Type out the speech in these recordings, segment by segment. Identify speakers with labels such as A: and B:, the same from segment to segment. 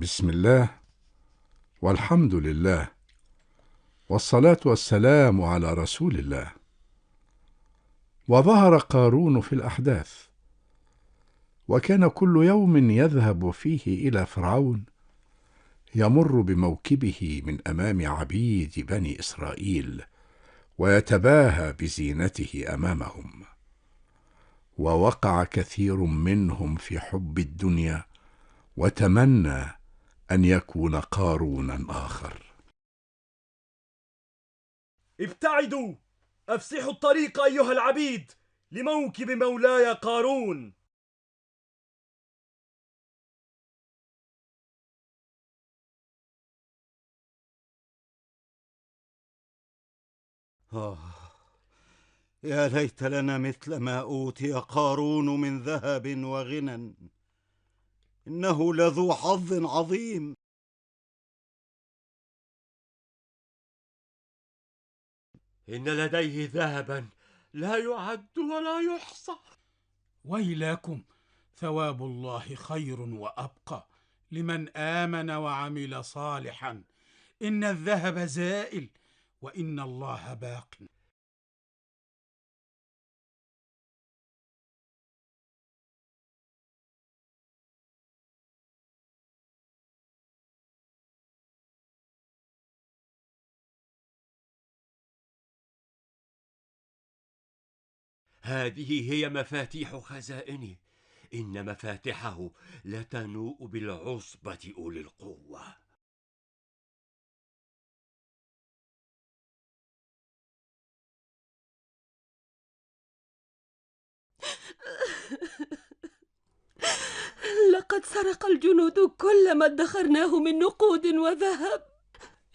A: بسم الله، والحمد لله، والصلاة والسلام على رسول الله. وظهر قارون في الأحداث، وكان كل يوم يذهب فيه إلى فرعون، يمر بموكبه من أمام عبيد بني إسرائيل، ويتباهى بزينته أمامهم. ووقع كثير منهم في حب الدنيا، وتمنى أن يكون قارون آخر.
B: ابتعدوا! أفسحوا الطريق أيها العبيد لموكب مولاي قارون.
C: آه، يا ليت لنا مثل ما أوتي قارون من ذهب وغنى، إنه لذو حظ عظيم.
B: إن لديه ذهبا لا يعد ولا يحصى.
D: ويلاكم، ثواب الله خير وأبقى لمن آمن وعمل صالحا. إن الذهب زائل وإن الله باق.
B: هذه هي مفاتيح خزائنه، إن مفاتحه لتنوء بالعصبة أولي القوة.
E: لقد سرق الجنود كل ما ادخرناه من نقود وذهب.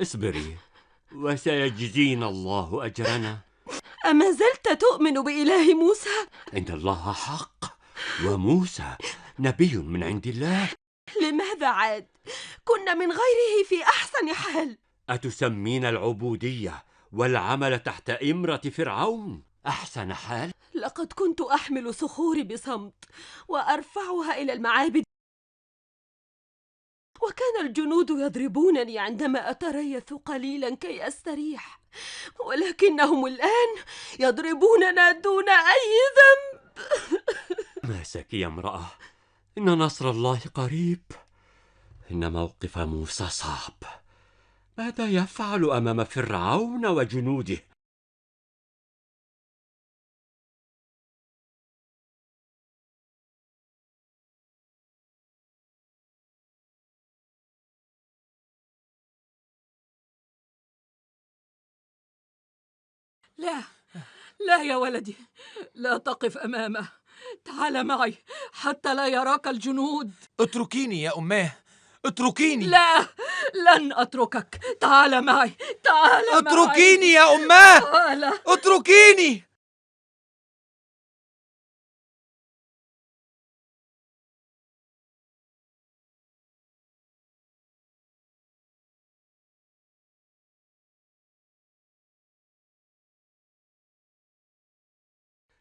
B: اصبري وسيجزينا الله أجرنا.
E: أما زلت تؤمن بإله موسى؟
B: إن الله حق، وموسى نبي من عند الله.
E: لماذا عاد؟ كنا من غيره في أحسن حال.
B: أتسمين العبودية والعمل تحت إمرة فرعون أحسن حال؟
E: لقد كنت أحمل صخوري بصمت وأرفعها إلى المعابد، وكان الجنود يضربونني عندما أتريث قليلا كي أستريح، ولكنهم الآن يضربوننا دون أي ذنب.
B: ماسك يا امرأة، إن نصر الله قريب. إن موقف موسى صعب. ماذا يفعل أمام فرعون وجنوده؟
E: لا، لا يا ولدي، لا تقف أمامه. تعال معي حتى لا يراك الجنود.
F: اتركيني يا أماه، اتركيني.
E: لا، لن أتركك. تعال معي، تعال
F: اتركيني
E: معي.
F: يا أماه،
E: تعال.
F: اتركيني.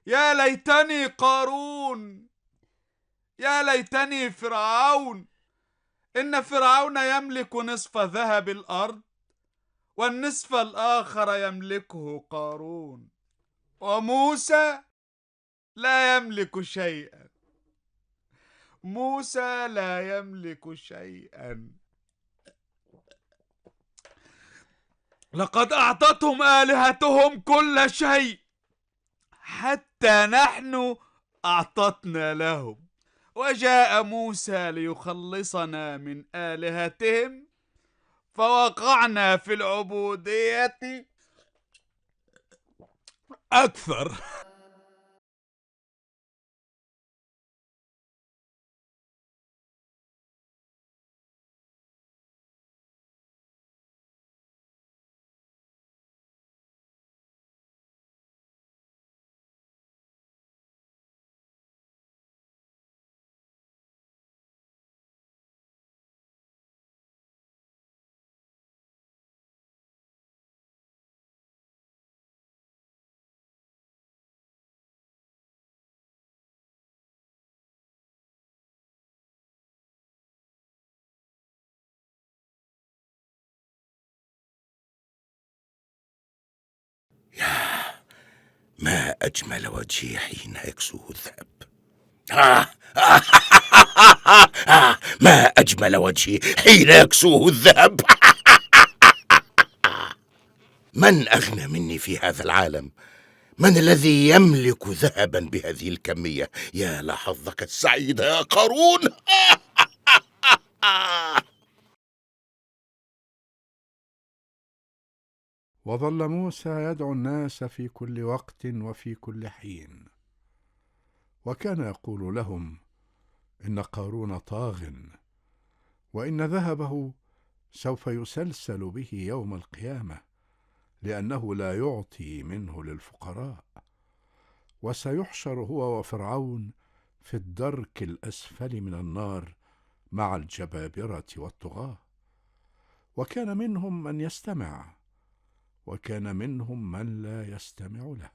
F: يا ليتني قارون، يا ليتني فرعون. إن فرعون يملك نصف ذهب الأرض، والنصف الآخر يملكه قارون، وموسى لا يملك شيئا. موسى لا يملك شيئا. لقد أعطتهم آلهتهم كل شيء، حتى نحن أعطتنا لهم. وجاء موسى ليخلصنا من آلهتهم، فوقعنا في العبودية أكثر.
G: ما أجمل وجهي حين يكسوه الذهب. ما أجمل وجهي حين يكسوه الذهب. من أغنى مني في هذا العالم؟ من الذي يملك ذهبا بهذه الكمية؟ يا لحظك السعيد يا قارون.
A: وظل موسى يدعو الناس في كل وقت وفي كل حين، وكان يقول لهم إن قارون طاغ، وإن ذهبه سوف يسلسل به يوم القيامة، لأنه لا يعطي منه للفقراء، وسيحشر هو وفرعون في الدرك الأسفل من النار مع الجبابرة والطغاة. وكان منهم من يستمع، وكان منهم من لا يستمع له.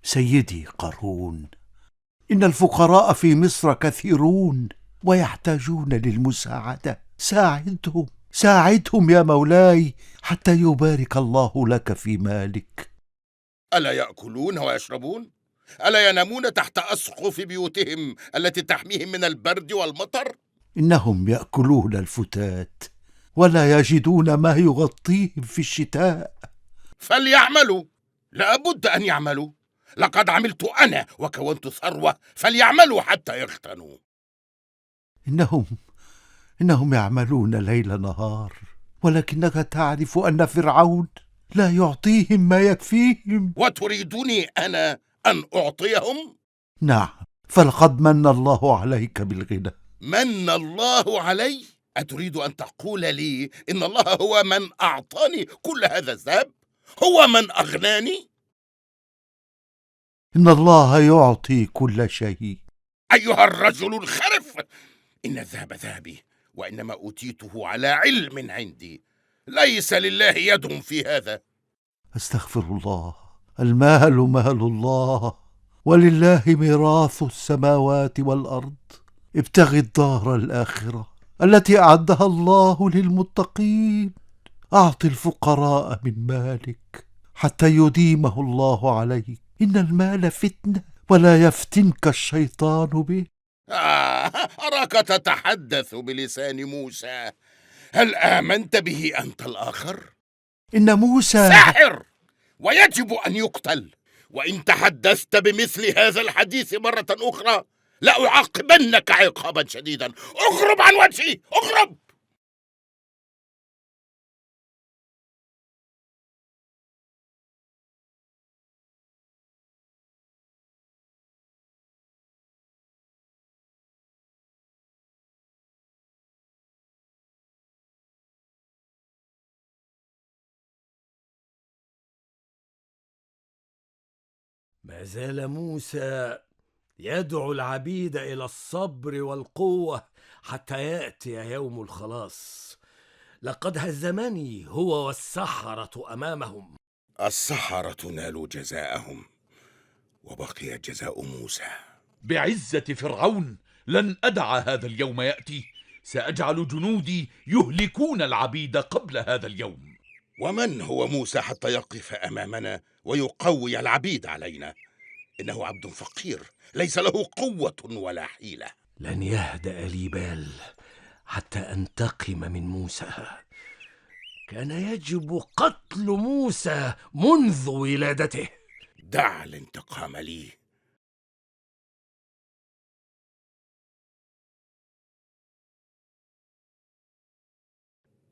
H: سيدي قارون، إن الفقراء في مصر كثيرون ويحتاجون للمساعدة. ساعدهم يا مولاي، حتى يبارك الله لك في مالك.
G: ألا يأكلون ويشربون؟ ألا ينامون تحت أسقف بيوتهم التي تحميهم من البرد والمطر؟
H: إنهم يأكلون الفتات ولا يجدون ما يغطيهم في الشتاء.
G: فليعملوا، لا بد أن يعملوا. لقد عملت أنا وكونت ثروة، فليعملوا حتى يغتنوا.
H: إنهم يعملون ليل نهار، ولكنك تعرف أن فرعون لا يعطيهم ما يكفيهم.
G: وتريدني أنا أن أعطيهم؟
H: نعم، فلقد من الله عليك بالغنى.
G: من الله علي؟ أتريد أن تقول لي إن الله هو من أعطاني كل هذا الذهب؟ هو من أغناني؟
H: إن الله يعطي كل شيء.
G: أيها الرجل الخرف، إن الذهب ذهبي، وإنما أوتيته على علم عندي. ليس لله يد في هذا.
H: أستغفر الله. المال مال الله، ولله ميراث السماوات والأرض. ابتغ الدار الآخرة التي أعدها الله للمتقين. أعط الفقراء من مالك حتى يديمه الله عليك. إن المال فتنة، ولا يفتنك الشيطان به.
G: أراك تتحدث بلسان موسى. هل آمنت به أنت الآخر؟
H: إن موسى
G: ساحر، ويجب أن يقتل. وإن تحدثت بمثل هذا الحديث مرة أخرى لأعاقبنك عقابا شديدا. اغرب عن وجهي، اغرب!
I: ما زال موسى يدعو العبيد إلى الصبر والقوة حتى يأتي يوم الخلاص. لقد هزمني هو والسحرة أمامهم.
G: السحرة نالوا جزاءهم، وبقي جزاء موسى.
F: بعزة فرعون لن أدع هذا اليوم يأتي. سأجعل جنودي يهلكون العبيد قبل هذا اليوم.
G: ومن هو موسى حتى يقف أمامنا ويقوي العبيد علينا؟ إنه عبد فقير، ليس له قوة ولا حيلة.
I: لن يهدأ لي بال حتى أنتقم من موسى. كان يجب قتل موسى منذ ولادته.
G: دع الانتقام لي.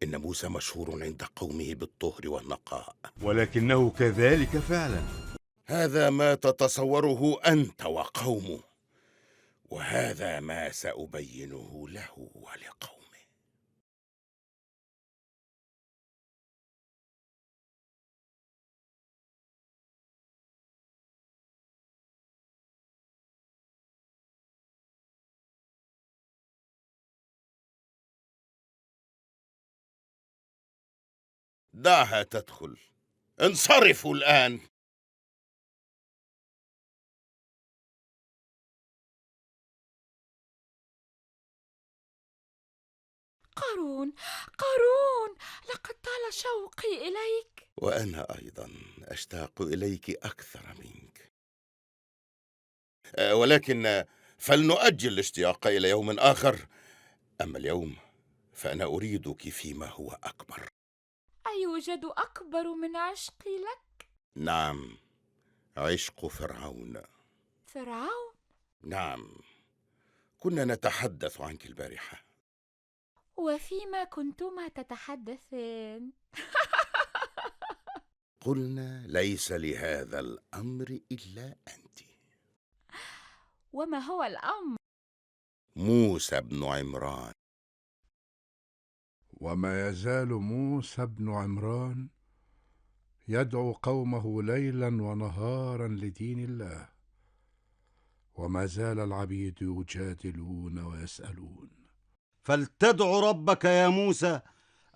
G: إن موسى مشهور عند قومه بالطهر والنقاء،
J: ولكنه كذلك فعلا.
G: هذا ما تتصوره أنت وقومه، وهذا ما سأبينه له ولقومه. دعها تدخل. انصرفوا الآن.
K: قارون، قارون، لقد طال شوقي إليك.
G: وأنا أيضا أشتاق إليك أكثر منك، ولكن فلنؤجل الاشتياق إلى يوم آخر. أما اليوم فأنا أريدك فيما هو أكبر.
K: أيوجد أكبر من عشقي لك؟
G: نعم، عشق فرعون.
K: فرعون؟
G: نعم، كنا نتحدث عنك البارحة.
K: وفيما كنتما تتحدثان؟
G: قلنا ليس لهذا الأمر إلا أنت.
K: وما هو الأمر؟
G: موسى بن عمران.
A: وما يزال موسى بن عمران يدعو قومه ليلا ونهارا لدين الله، وما زال العبيد يجادلون ويسألون.
C: فلتدع ربك يا موسى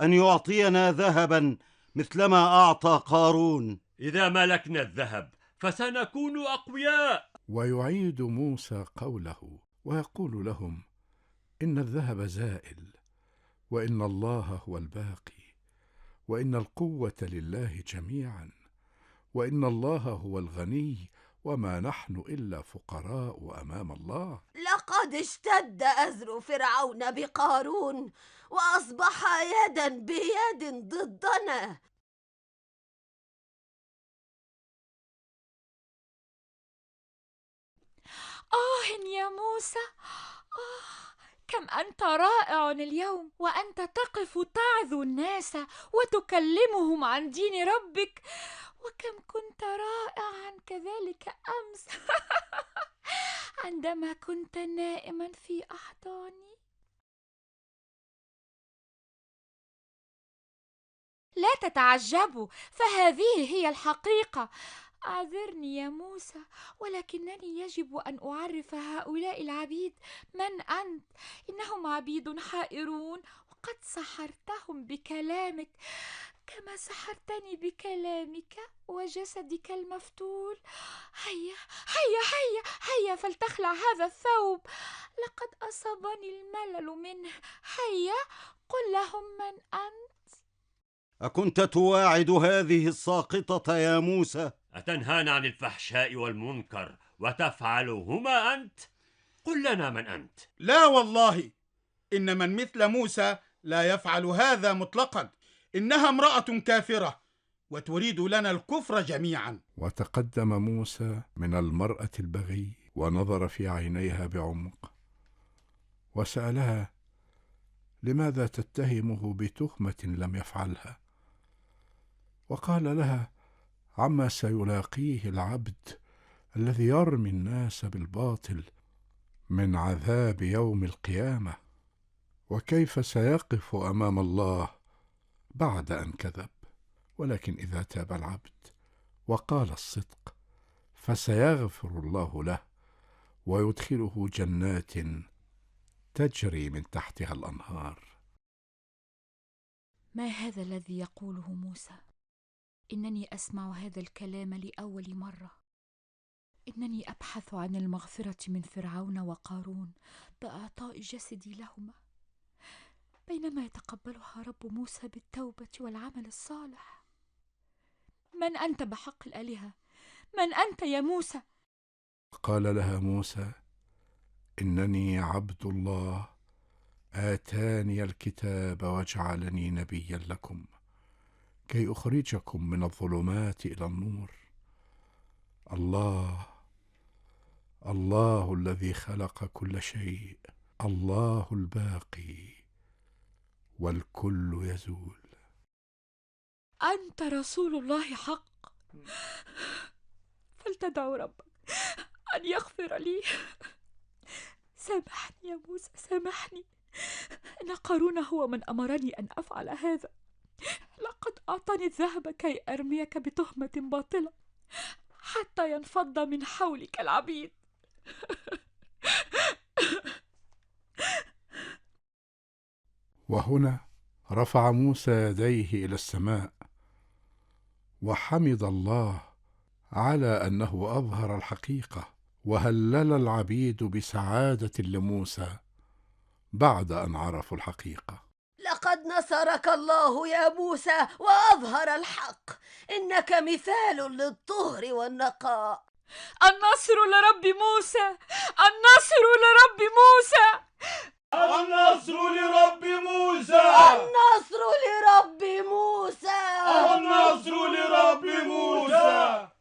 C: أن يعطينا ذهبا مثلما أعطى قارون.
B: إذا ملكنا الذهب فسنكون أقوياء.
A: ويعيد موسى قوله ويقول لهم إن الذهب زائل، وإن الله هو الباقي، وإن القوة لله جميعا، وإن الله هو الغني، وما نحن إلا فقراء أمام الله.
L: لقد اشتد أزر فرعون بقارون وأصبح يدا بيد ضدنا.
K: يا موسى، كم أنت رائع اليوم، وأنت تقف تعظ الناس وتكلمهم عن دين ربك، وكم كنت رائعا كذلك أمس عندما كنت نائما في أحضاني. لا تتعجبوا، فهذه هي الحقيقة. أعذرني يا موسى، ولكنني يجب أن أعرف هؤلاء العبيد من أنت. إنهم عبيد حائرون، وقد سحرتهم بكلامك كما سحرتني بكلامك وجسدك المفتول. هيا هيا هيا هيا، فلتخلع هذا الثوب، لقد أصابني الملل منه. هيا، قل لهم من أنت.
C: أكنت تواعد هذه الساقطة يا موسى؟
B: أتنهانا عن الفحشاء والمنكر وتفعلهما أنت؟ قل لنا من أنت.
D: لا والله، إن من مثل موسى لا يفعل هذا مطلقا. إنها امرأة كافرة وتريد لنا الكفر جميعا.
A: وتقدم موسى من المرأة البغي ونظر في عينيها بعمق، وسألها لماذا تتهمه بتهمة لم يفعلها، وقال لها عما سيلاقيه العبد الذي يرمي الناس بالباطل من عذاب يوم القيامة، وكيف سيقف أمام الله بعد أن كذب. ولكن إذا تاب العبد وقال الصدق فسيغفر الله له ويدخله جنات تجري من تحتها الأنهار.
K: ما هذا الذي يقوله موسى؟ إنني أسمع هذا الكلام لأول مرة. إنني أبحث عن المغفرة من فرعون وقارون بإعطاء جسدي لهما، بينما يتقبلها رب موسى بالتوبة والعمل الصالح. من أنت بحق الآلهة؟ من أنت يا موسى؟
A: قال لها موسى إنني عبد الله آتاني الكتاب وجعلني نبيا لكم كي أخرجكم من الظلمات إلى النور. الله الذي خلق كل شيء، الله الباقي والكل يزول.
K: أنت رسول الله حق، فلتدعو ربك أن يغفر لي. سامحني يا موسى، سامحني. إن قارون هو من أمرني أن أفعل هذا. لقد أعطاني الذهب كي أرميك بتهمة باطلة حتى ينفض من حولك العبيد.
A: وهنا رفع موسى يديه إلى السماء وحمد الله على أنه أظهر الحقيقة، وهلل العبيد بسعادة لموسى بعد أن عرفوا الحقيقة.
L: لقد نصرك الله يا موسى وأظهر الحق، إنك مثال للطهر والنقاء.
E: النصر لرب موسى، النصر لرب موسى،
M: النصر لرب موسى،
L: النصر لرب موسى،
M: النصر لرب موسى.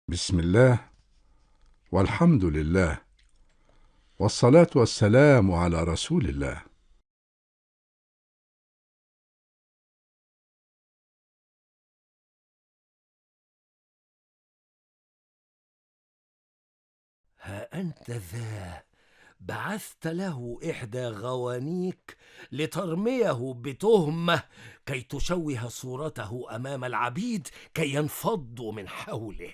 A: بسم الله والحمد لله والصلاة والسلام على رسول الله.
I: ها أنت ذا بعثت له إحدى غوانيك لترميه بتهمة كي تشوه صورته أمام العبيد كي ينفضوا من حوله،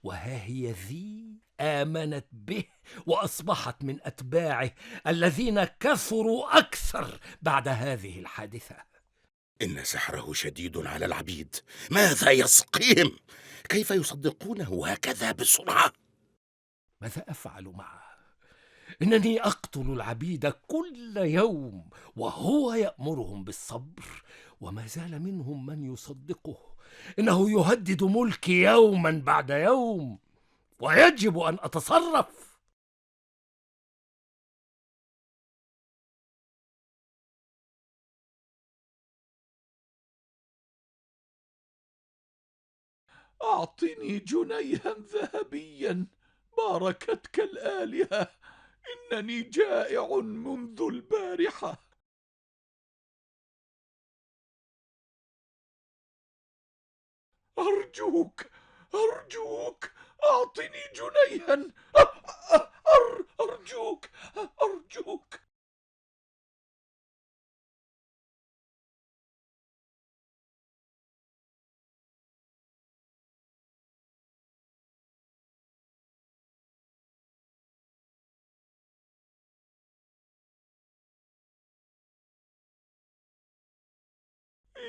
I: وها هي ذي آمنت به وأصبحت من أتباعه الذين كثروا أكثر بعد هذه الحادثة.
G: إن سحره شديد على العبيد، ماذا يسقيهم؟ كيف يصدقونه هكذا بسرعة؟
I: ماذا أفعل معه؟ إنني أقتل العبيد كل يوم وهو يأمرهم بالصبر، وما زال منهم من يصدقه. إنه يهدد ملكي يوما بعد يوم، ويجب أن أتصرف.
F: أعطني جنيها ذهبيا، باركتك الآلهة، إنني جائع منذ البارحة. أرجوك أرجوك أعطني جنيها، أرجوك أرجوك.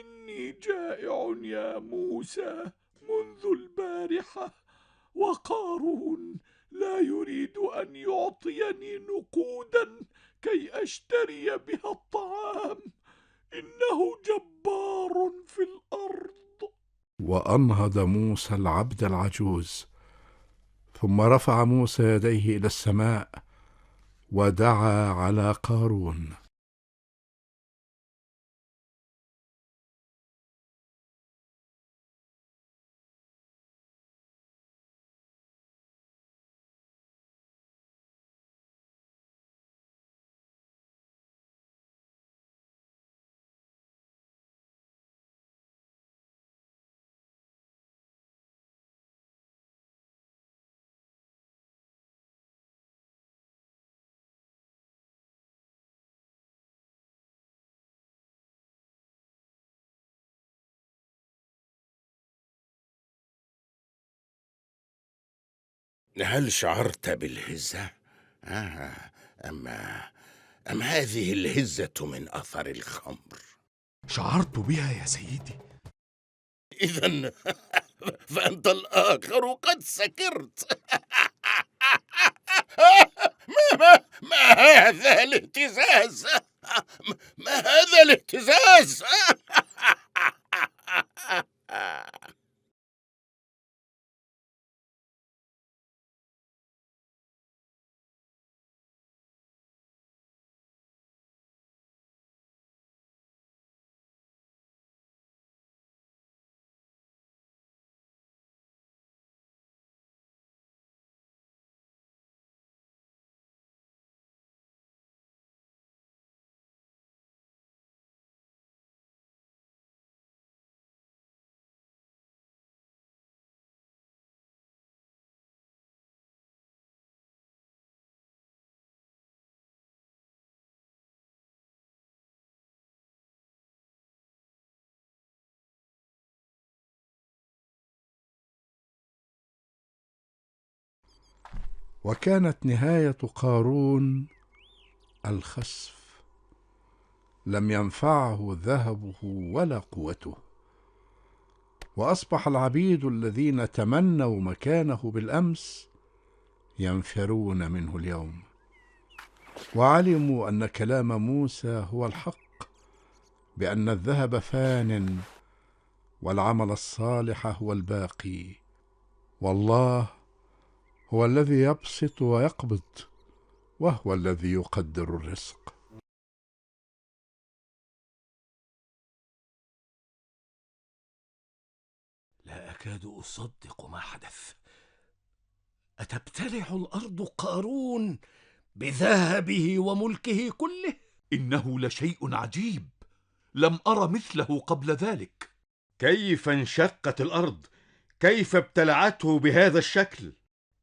F: إني جائع يا موسى منذ البارحة، وقارون لا يريد أن يعطيني نقودا كي أشتري بها الطعام، إنه جبار في الأرض.
A: وأنهض موسى العبد العجوز، ثم رفع موسى يديه إلى السماء ودعا على قارون.
G: هل شعرت بالهزة؟ أم هذه الهزة من أثر الخمر؟
J: شعرت بها يا سيدي.
G: إذن فأنت الآخر قد سكرت. ما هذا الاهتزاز؟ ما هذا الاهتزاز؟
A: وكانت نهاية قارون الخسف، لم ينفعه ذهبه ولا قوته، وأصبح العبيد الذين تمنوا مكانه بالأمس ينفرون منه اليوم، وعلموا أن كلام موسى هو الحق، بأن الذهب فان والعمل الصالح هو الباقي، والله هو الذي يبسط ويقبض، وهو الذي يقدر الرزق.
I: لا أكاد أصدق ما حدث. أتبتلع الأرض قارون بذهبه وملكه كله؟
F: إنه لشيء عجيب، لم أر مثله قبل ذلك.
N: كيف انشقت الأرض؟ كيف ابتلعته بهذا الشكل؟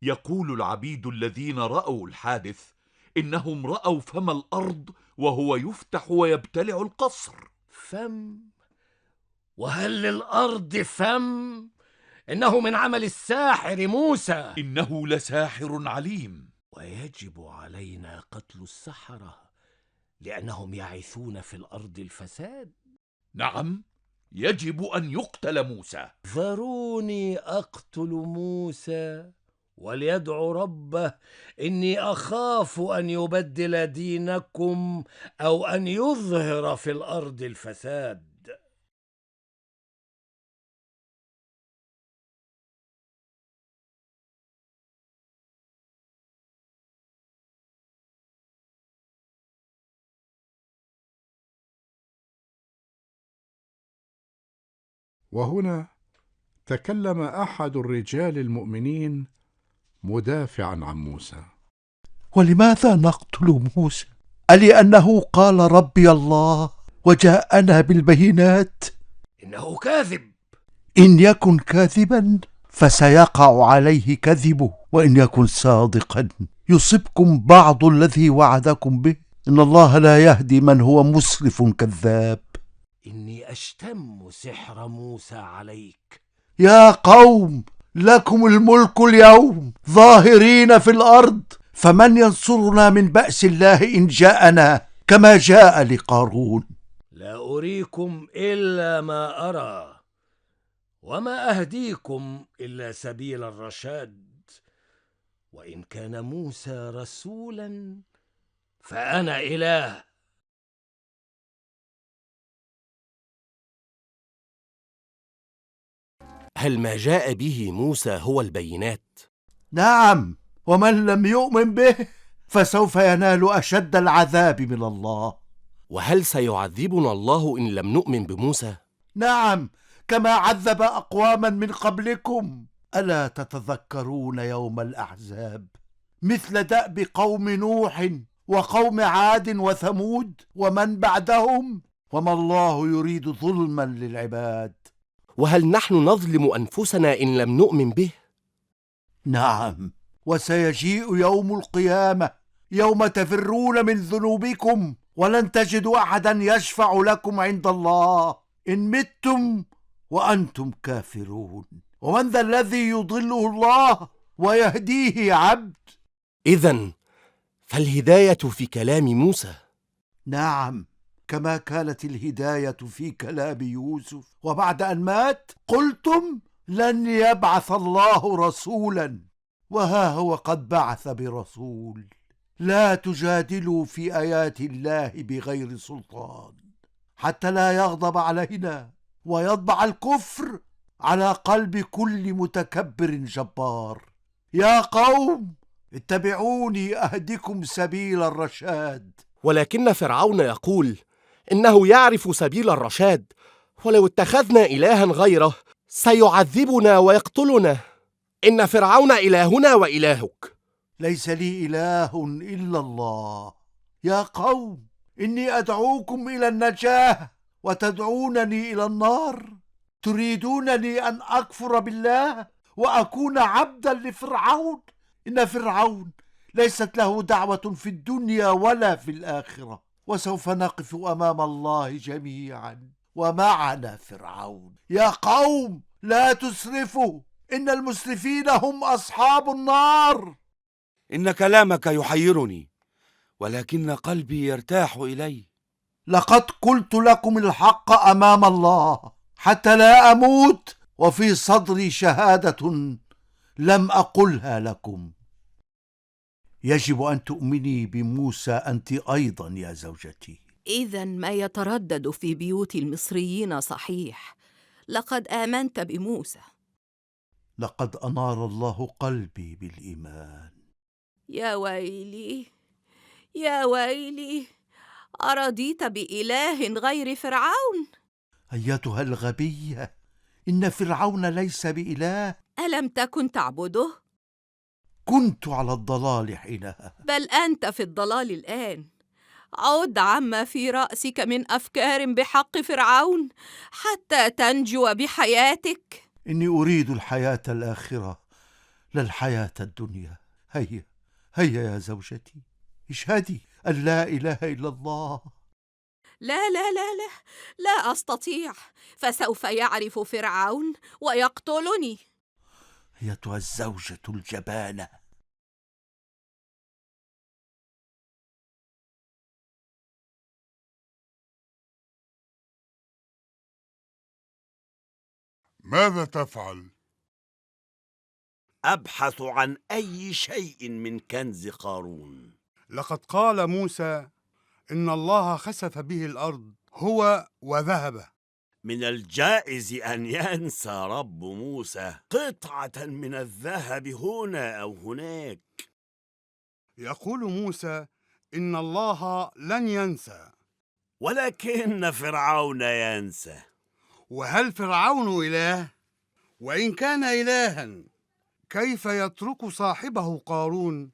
F: يقول العبيد الذين رأوا الحادث إنهم رأوا فم الأرض وهو يفتح ويبتلع القصر.
I: فم؟ وهل للأرض فم؟ إنه من عمل الساحر موسى.
F: إنه لساحر عليم،
I: ويجب علينا قتل السحرة لأنهم يعيثون في الأرض الفساد.
F: نعم، يجب أن يقتل موسى.
I: ذروني أقتل موسى وليدعو ربه، إني أخاف أن يبدل دينكم أو أن يظهر في الأرض الفساد.
A: وهنا تكلم أحد الرجال المؤمنين مدافعا عن موسى:
H: ولماذا نقتل موسى؟ ألأنه قال ربي الله وجاءنا بالبينات؟
I: إنه كاذب.
H: إن يكن كاذبا فسيقع عليه كذبه، وإن يكن صادقا يصبكم بعض الذي وعدكم به. إن الله لا يهدي من هو مسرف كذاب.
I: إني أشتم سحر موسى عليك.
H: يا قوم، لكم الملك اليوم ظاهرين في الأرض، فمن ينصرنا من بأس الله إن جاءنا كما جاء لقارون؟
I: لا أريكم إلا ما أرى، وما أهديكم إلا سبيل الرشاد. وإن كان موسى رسولا فأنا إله.
O: هل ما جاء به موسى هو البينات؟
H: نعم، ومن لم يؤمن به فسوف ينال أشد العذاب من الله.
O: وهل سيعذبنا الله إن لم نؤمن بموسى؟
H: نعم، كما عذب أقواما من قبلكم. ألا تتذكرون يوم الأحزاب؟ مثل دأب قوم نوح وقوم عاد وثمود ومن بعدهم، وما الله يريد ظلما للعباد.
O: وهل نحن نظلم أنفسنا إن لم نؤمن به؟
H: نعم، وسيجيء يوم القيامة يوم تفرون من ذنوبكم ولن تجدوا أحدا يشفع لكم عند الله إن متم وأنتم كافرون. ومن ذا الذي يضله الله ويهديه عبد؟
O: إذن فالهداية في كلام موسى.
H: نعم، كما كانت الهداية في كلام يوسف، وبعد أن مات قلتم لن يبعث الله رسولا، وها هو قد بعث برسول. لا تجادلوا في آيات الله بغير سلطان حتى لا يغضب علينا ويطبع الكفر على قلب كل متكبر جبار. يا قوم، اتبعوني أهدكم سبيل الرشاد.
O: ولكن فرعون يقول إنه يعرف سبيل الرشاد، ولو اتخذنا إلها غيره سيعذبنا ويقتلنا. إن فرعون إلهنا وإلهك.
H: ليس لي إله إلا الله. يا قوم، إني أدعوكم إلى النجاة وتدعونني إلى النار. تريدونني أن أكفر بالله وأكون عبدا لفرعون؟ إن فرعون ليست له دعوة في الدنيا ولا في الآخرة، وسوف نقف أمام الله جميعا ومعنا فرعون. يا قوم، لا تسرفوا، إن المسرفين هم أصحاب النار.
P: إن كلامك يحيرني، ولكن قلبي يرتاح إليه.
H: لقد قلت لكم الحق أمام الله حتى لا أموت وفي صدري شهادة لم أقلها لكم. يجب أن تؤمني بموسى أنت أيضا يا زوجتي.
E: إذا ما يتردد في بيوت المصريين صحيح، لقد آمنت بموسى.
H: لقد أنار الله قلبي بالإيمان.
E: يا ويلي يا ويلي، أرضيت بإله غير فرعون؟
H: أيتها الغبية، إن فرعون ليس بإله.
E: ألم تكن تعبده؟
H: كنت على الضلال حينها.
E: بل أنت في الضلال الآن. عد عما في رأسك من أفكار بحق فرعون حتى تنجو بحياتك.
H: إني أريد الحياة الآخرة لا الحياة الدنيا. هيا هيا يا زوجتي، اشهدي أن لا إله إلا الله.
E: لا لا لا لا، لا أستطيع، فسوف يعرف فرعون ويقتلني.
H: أيتها الزوجة الجبانة.
P: ماذا تفعل؟
Q: أبحث عن أي شيء من كنز قارون.
P: لقد قال موسى إن الله خسف به الأرض هو وذهب.
Q: من الجائز أن ينسى رب موسى قطعة من الذهب هنا أو هناك.
P: يقول موسى إن الله لن ينسى،
Q: ولكن فرعون ينسى.
P: وهل فرعون إله؟ وإن كان إلها كيف يترك صاحبه قارون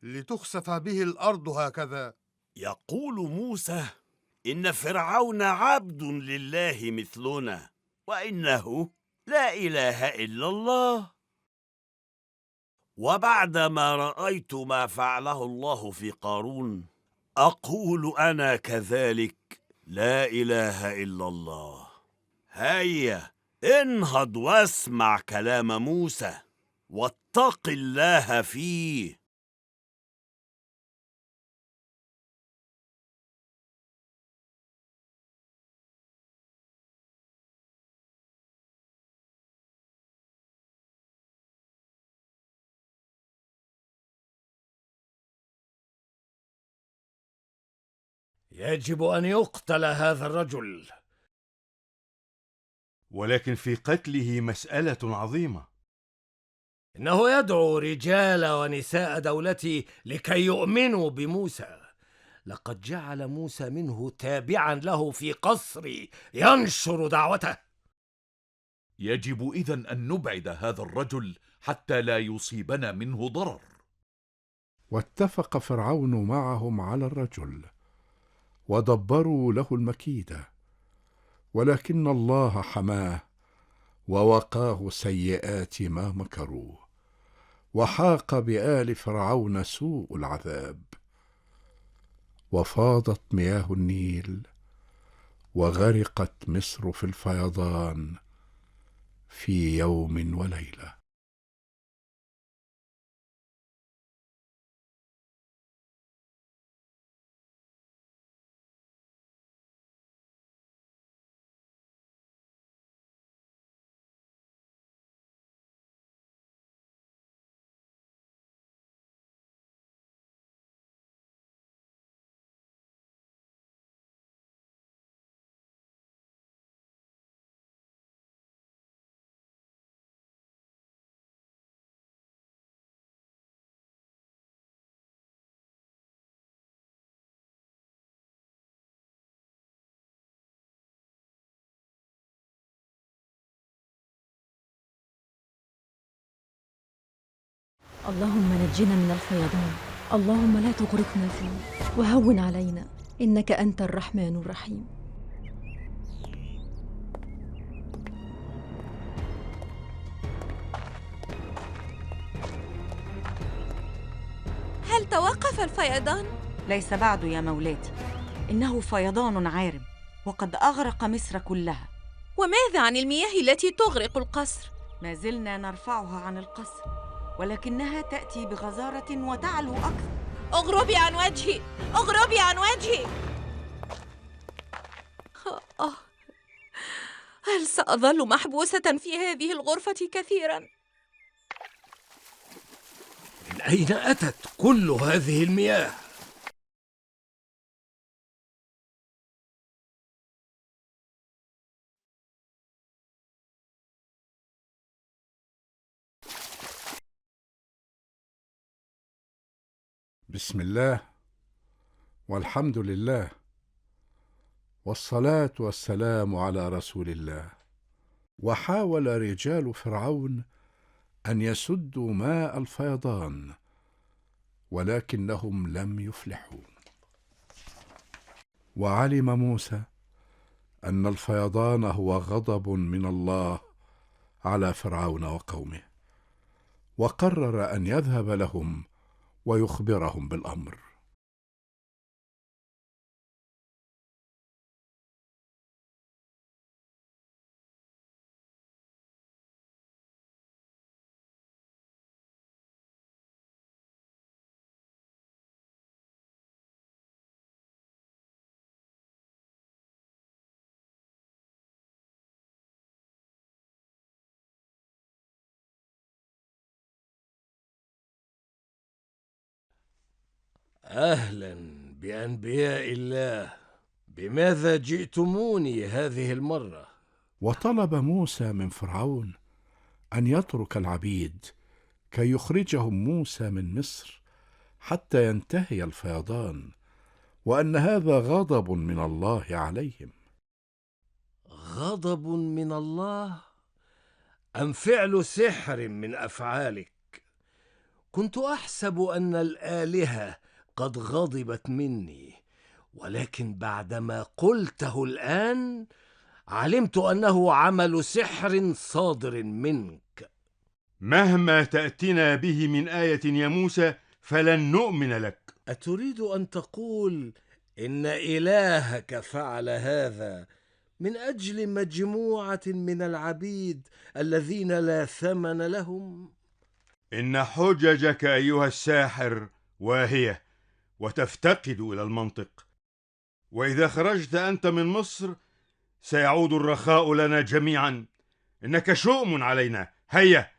P: لتخسف به الأرض هكذا؟
Q: يقول موسى إن فرعون عبد لله مثلنا، وإنه لا إله إلا الله. وبعدما رأيت ما فعله الله في قارون أقول أنا كذلك لا إله إلا الله. هيا انهض واسمع كلام موسى واتق الله فيه.
I: يجب أن يقتل هذا الرجل.
N: ولكن في قتله مسألة عظيمة.
I: إنه يدعو رجال ونساء دولتي لكي يؤمنوا بموسى. لقد جعل موسى منه تابعا له في قصري ينشر دعوته.
F: يجب إذن أن نبعد هذا الرجل حتى لا يصيبنا منه ضرر.
A: واتفق فرعون معهم على الرجل ودبروا له المكيدة، ولكن الله حماه ووقاه سيئات ما مكروا، وحاق بآل فرعون سوء العذاب. وفاضت مياه النيل وغرقت مصر في الفيضان في يوم وليلة.
R: اللهم نجنا من الفيضان، اللهم لا تغرقنا فيه، وهون علينا، إنك أنت الرحمن الرحيم.
S: هل توقف الفيضان؟
T: ليس بعد يا مولاتي، إنه فيضان عارم وقد أغرق مصر كلها.
S: وماذا عن المياه التي تغرق القصر؟
T: ما زلنا نرفعها عن القصر، ولكنها تأتي بغزارة وتعلو أكثر.
S: اغربي عن وجهي، اغربي عن وجهي. هل سأظل محبوسة في هذه الغرفة كثيرا؟
I: من أين أتت كل هذه المياه؟
A: بسم الله والحمد لله والصلاة والسلام على رسول الله. وحاول رجال فرعون أن يسدوا ماء الفيضان ولكنهم لم يفلحوا. وعلم موسى أن الفيضان هو غضب من الله على فرعون وقومه، وقرر أن يذهب لهم ويخبرهم بالأمر.
I: أهلا بأنبياء الله، بماذا جئتموني هذه المرة؟
A: وطلب موسى من فرعون أن يترك العبيد كي يخرجهم موسى من مصر حتى ينتهي الفيضان، وأن هذا غضب من الله عليهم.
I: غضب من الله أم فعل سحر من أفعالك؟ كنت أحسب أن الآلهة قد غضبت مني، ولكن بعدما قلته الآن علمت أنه عمل سحر صادر منك.
N: مهما تأتنا به من آية يا موسى فلن نؤمن لك.
I: أتريد أن تقول إن إلهك فعل هذا من أجل مجموعة من العبيد الذين لا ثمن لهم؟
N: إن حججك أيها الساحر واهية وتفتقد إلى المنطق، وإذا خرجت أنت من مصر سيعود الرخاء لنا جميعا. إنك شؤم علينا، هيا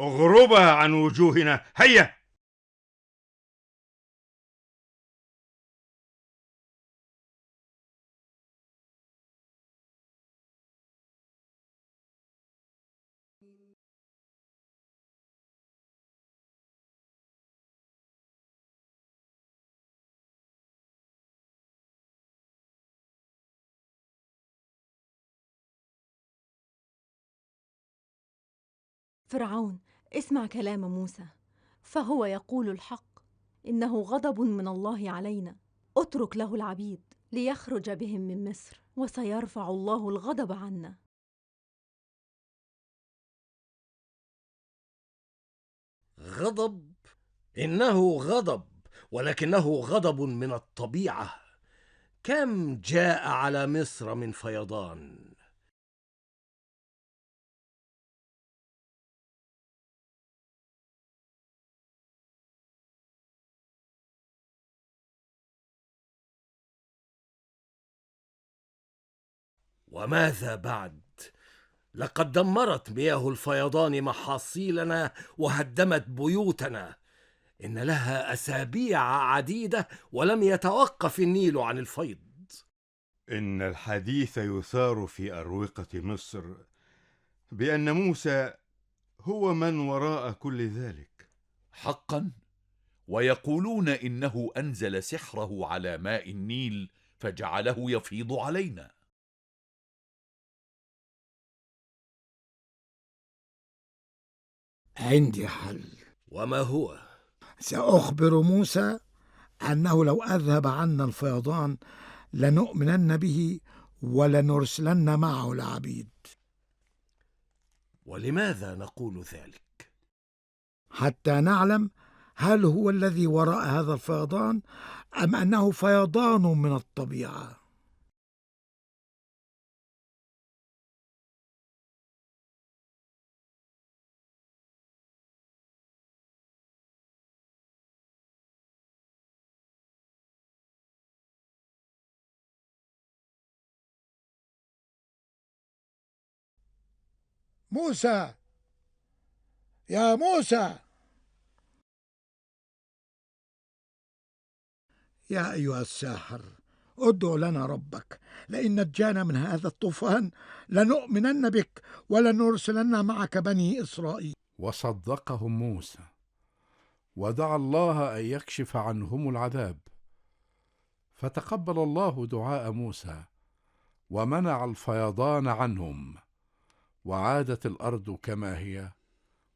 N: اغربها عن وجوهنا، هيا.
R: فرعون، اسمع كلام موسى، فهو يقول الحق، إنه غضب من الله علينا. اترك له العبيد ليخرج بهم من مصر، وسيرفع الله الغضب عنا.
I: غضب؟ إنه غضب، ولكنه غضب من الطبيعة. كم جاء على مصر من فيضان؟ وماذا بعد؟ لقد دمرت مياه الفيضان محاصيلنا وهدمت بيوتنا. إن لها أسابيع عديدة ولم يتوقف النيل عن الفيض.
N: إن الحديث يثار في أروقة مصر بأن موسى هو من وراء كل ذلك.
F: حقا؟ ويقولون إنه أنزل سحره على ماء النيل فجعله يفيض علينا.
U: عندي حل.
I: وما هو؟
U: سأخبر موسى أنه لو أذهب عنا الفيضان لنؤمنن به ولنرسلن معه العبيد.
I: ولماذا نقول ذلك؟
U: حتى نعلم هل هو الذي وراء هذا الفيضان أم أنه فيضان من الطبيعة. موسى، يا موسى. يا أيها الساحر، ادع لنا ربك، لئن نجانا من هذا الطوفان لنؤمنن بك ولنرسلن معك بني إسرائيل.
A: وصدقهم موسى، ودعا الله أن يكشف عنهم العذاب، فتقبل الله دعاء موسى ومنع الفيضان عنهم، وعادت الأرض كما هي،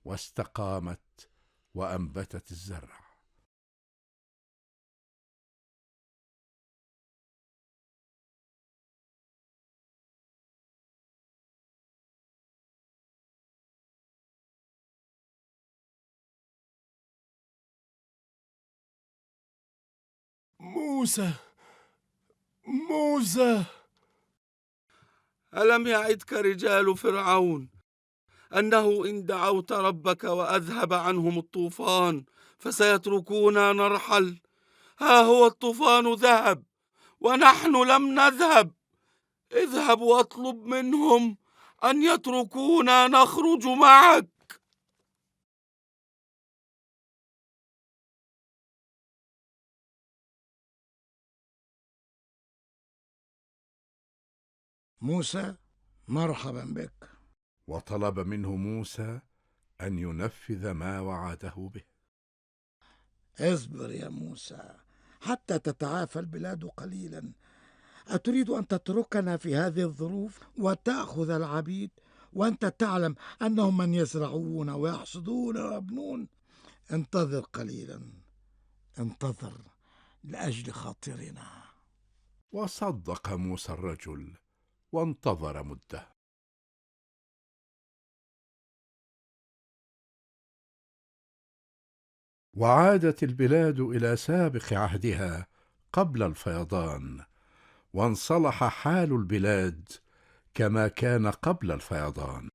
A: واستقامت وأنبتت الزرع.
C: موسى، موسى، ألم يعدك رجال فرعون أنه إن دعوت ربك وأذهب عنهم الطوفان فسيتركونا نرحل؟ ها هو الطوفان ذهب ونحن لم نذهب. اذهب واطلب منهم أن يتركونا نخرج معك.
U: موسى، مرحبا بك.
A: وطلب منه موسى أن ينفذ ما وعده به.
U: اصبر يا موسى حتى تتعافى البلاد قليلا. أتريد أن تتركنا في هذه الظروف وتأخذ العبيد وأنت تعلم أنهم من يزرعون ويحصدون ويبنون؟ انتظر قليلا، انتظر لأجل خاطرنا.
A: وصدق موسى الرجل وانتظر مدة. وعادت البلاد إلى سابق عهدها قبل الفيضان، وانصلح حال البلاد كما كان قبل الفيضان.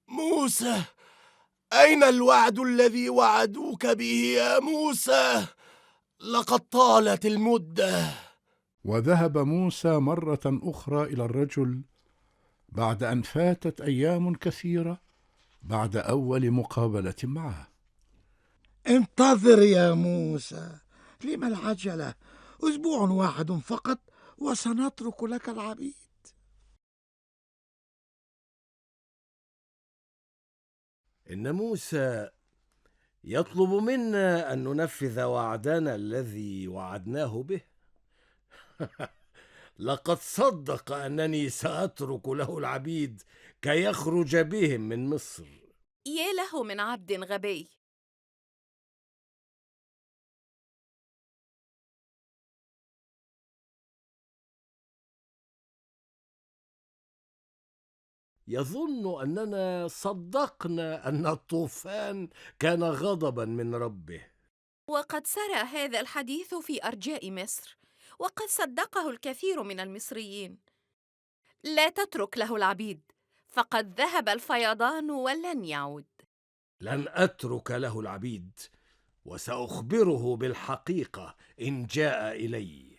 C: موسى، أين الوعد الذي وعدوك به يا موسى؟ لقد طالت المدة.
A: وذهب موسى مرة أخرى إلى الرجل بعد أن فاتت أيام كثيرة بعد أول مقابلة معه.
U: انتظر يا موسى، لما العجلة؟ أسبوع واحد فقط وسنترك لك العبيد.
I: إن موسى يطلب منا أن ننفذ وعدنا الذي وعدناه به. لقد صدق أنني سأترك له العبيد كي يخرج بهم من مصر.
E: يا له من عبد غبي!
I: يظن أننا صدقنا أن الطوفان كان غضبا من ربه.
E: وقد سرى هذا الحديث في أرجاء مصر، وقد صدقه الكثير من المصريين. لا تترك له العبيد، فقد ذهب الفيضان ولن يعود.
I: لن أترك له العبيد، وسأخبره بالحقيقة إن جاء إلي.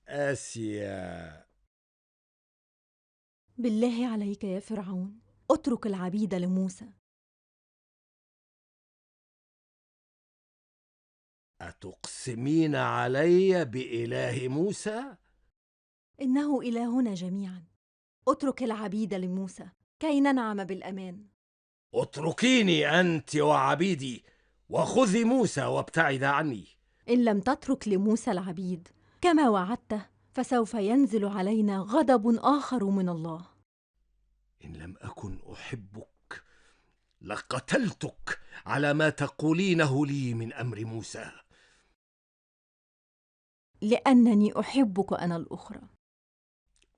I: آسيا،
R: بالله عليك يا فرعون، اترك العبيد لموسى.
I: أتقسمين علي بإله موسى؟
R: إنه إلهنا جميعا، اترك العبيد لموسى كي ننعم بالأمان.
I: اتركيني أنت وعبيدي وخذي موسى وابتعد عني.
R: إن لم تترك لموسى العبيد كما وعدته فسوف ينزل علينا غضب آخر من الله.
I: إن لم أكن أحبك لقتلتك على ما تقولينه لي من أمر موسى.
R: لأنني أحبك أنا الأخرى.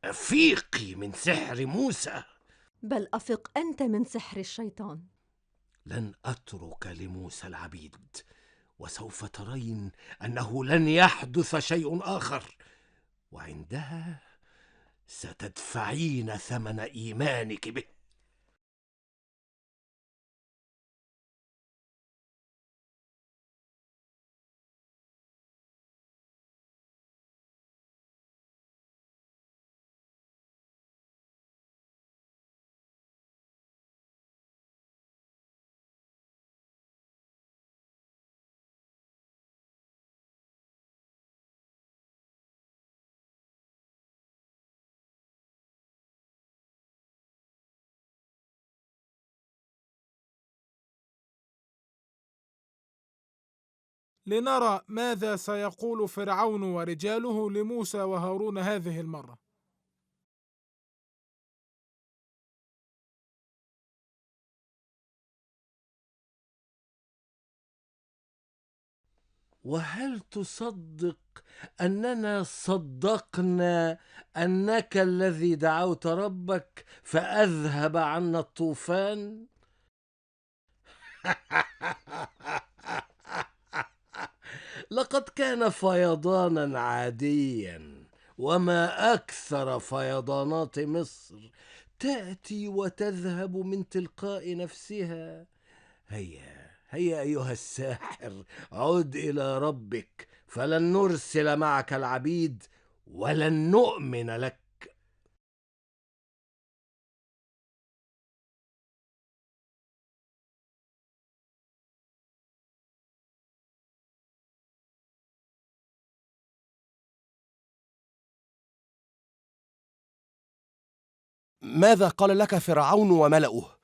I: أفيقي من سحر موسى.
R: بل أفق أنت من سحر الشيطان.
I: لن أترك لموسى العبيد، وسوف ترين أنه لن يحدث شيء آخر، وعندها ستدفعين ثمن إيمانك به.
B: لنرى ماذا سيقول فرعون ورجاله لموسى وهارون هذه المرة.
I: وهل تصدق أننا صدقنا أنك الذي دعوت ربك فأذهب عنا الطوفان؟ لقد كان فيضانا عاديا، وما أكثر فيضانات مصر، تأتي وتذهب من تلقاء نفسها. هيا أيها الساحر، عد إلى ربك، فلن نرسل معك العبيد ولن نؤمن لك.
O: ماذا قال لك فرعون وملأه؟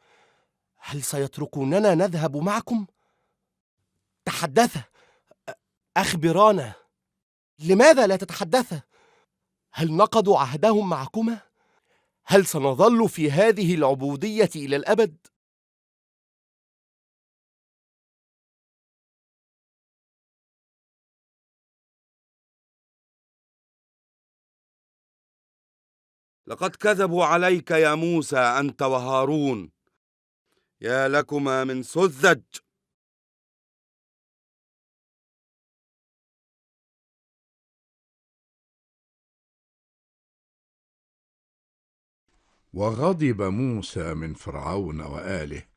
O: هل سيتركوننا نذهب معكم؟ تحدث، أخبرانا، لماذا لا تتحدث؟ هل نقضوا عهدهم معكما؟ هل سنظل في هذه العبودية إلى الأبد؟
C: لقد كذبوا عليك يا موسى أنت وهارون، يا لكما من سذج.
A: وغضب موسى من فرعون وآله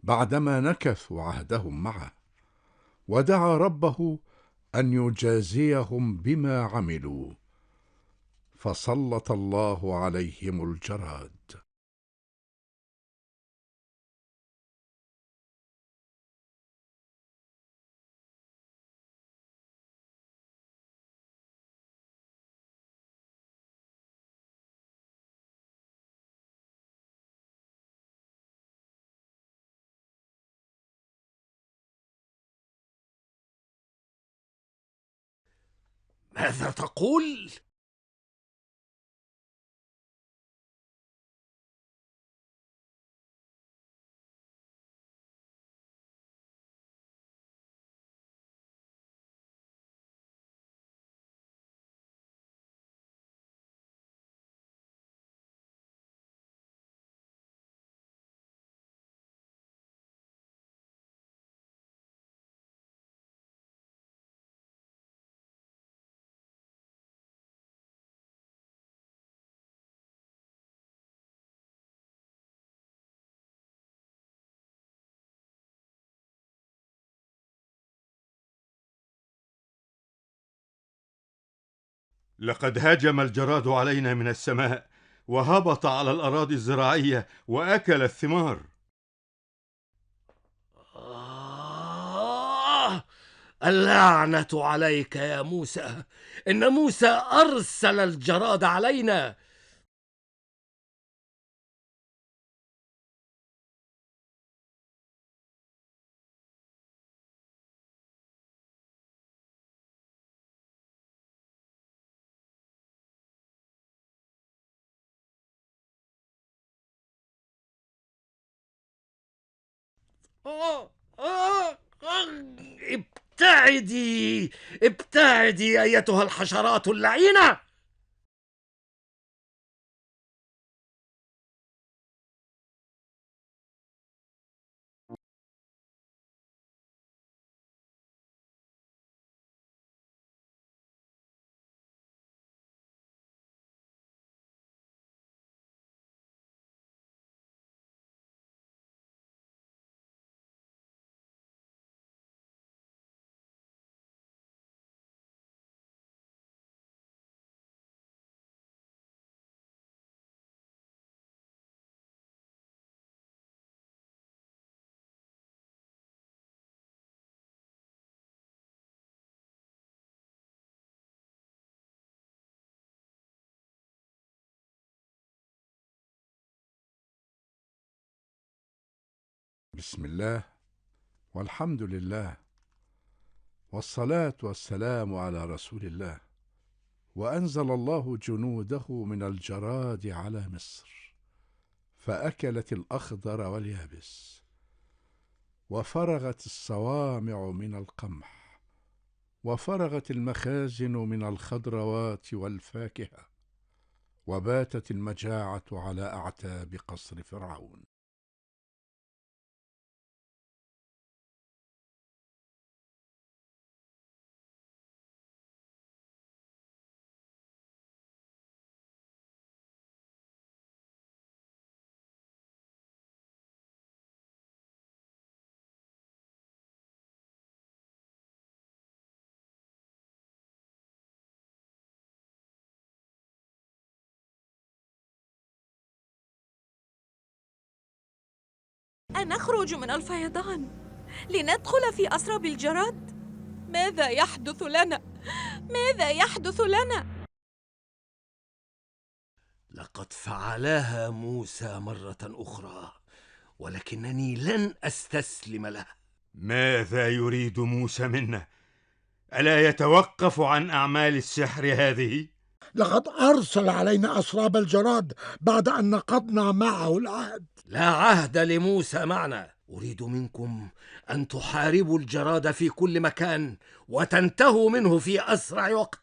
A: بعدما نكثوا عهدهم معه، ودعا ربه أن يجازيهم بما عملوا، فسلط الله عليهم الجراد.
I: ماذا تقول؟
N: لقد هاجم الجراد علينا من السماء، وهبط على الأراضي الزراعية وأكل الثمار.
I: اللعنة عليك يا موسى، إن موسى أرسل الجراد علينا. ابتعدي ابتعدي أيتها الحشرات اللعينة.
A: بسم الله والحمد لله والصلاة والسلام على رسول الله. وأنزل الله جنوده من الجراد على مصر فأكلت الأخضر واليابس، وفرغت الصوامع من القمح، وفرغت المخازن من الخضروات والفاكهة، وباتت المجاعة على أعتاب قصر فرعون.
S: أن نخرج من الفيضان لندخل في أسراب الجراد. ماذا يحدث لنا؟ ماذا يحدث لنا؟
I: لقد فعلها موسى مرة أخرى، ولكنني لن أستسلم له.
N: ماذا يريد موسى منا؟ ألا يتوقف عن أعمال السحر هذه؟
U: لقد أرسل علينا أسراب الجراد بعد أن نقضنا معه العهد.
I: لا عهد لموسى معنا. أريد منكم أن تحاربوا الجراد في كل مكان وتنتهوا منه في أسرع وقت.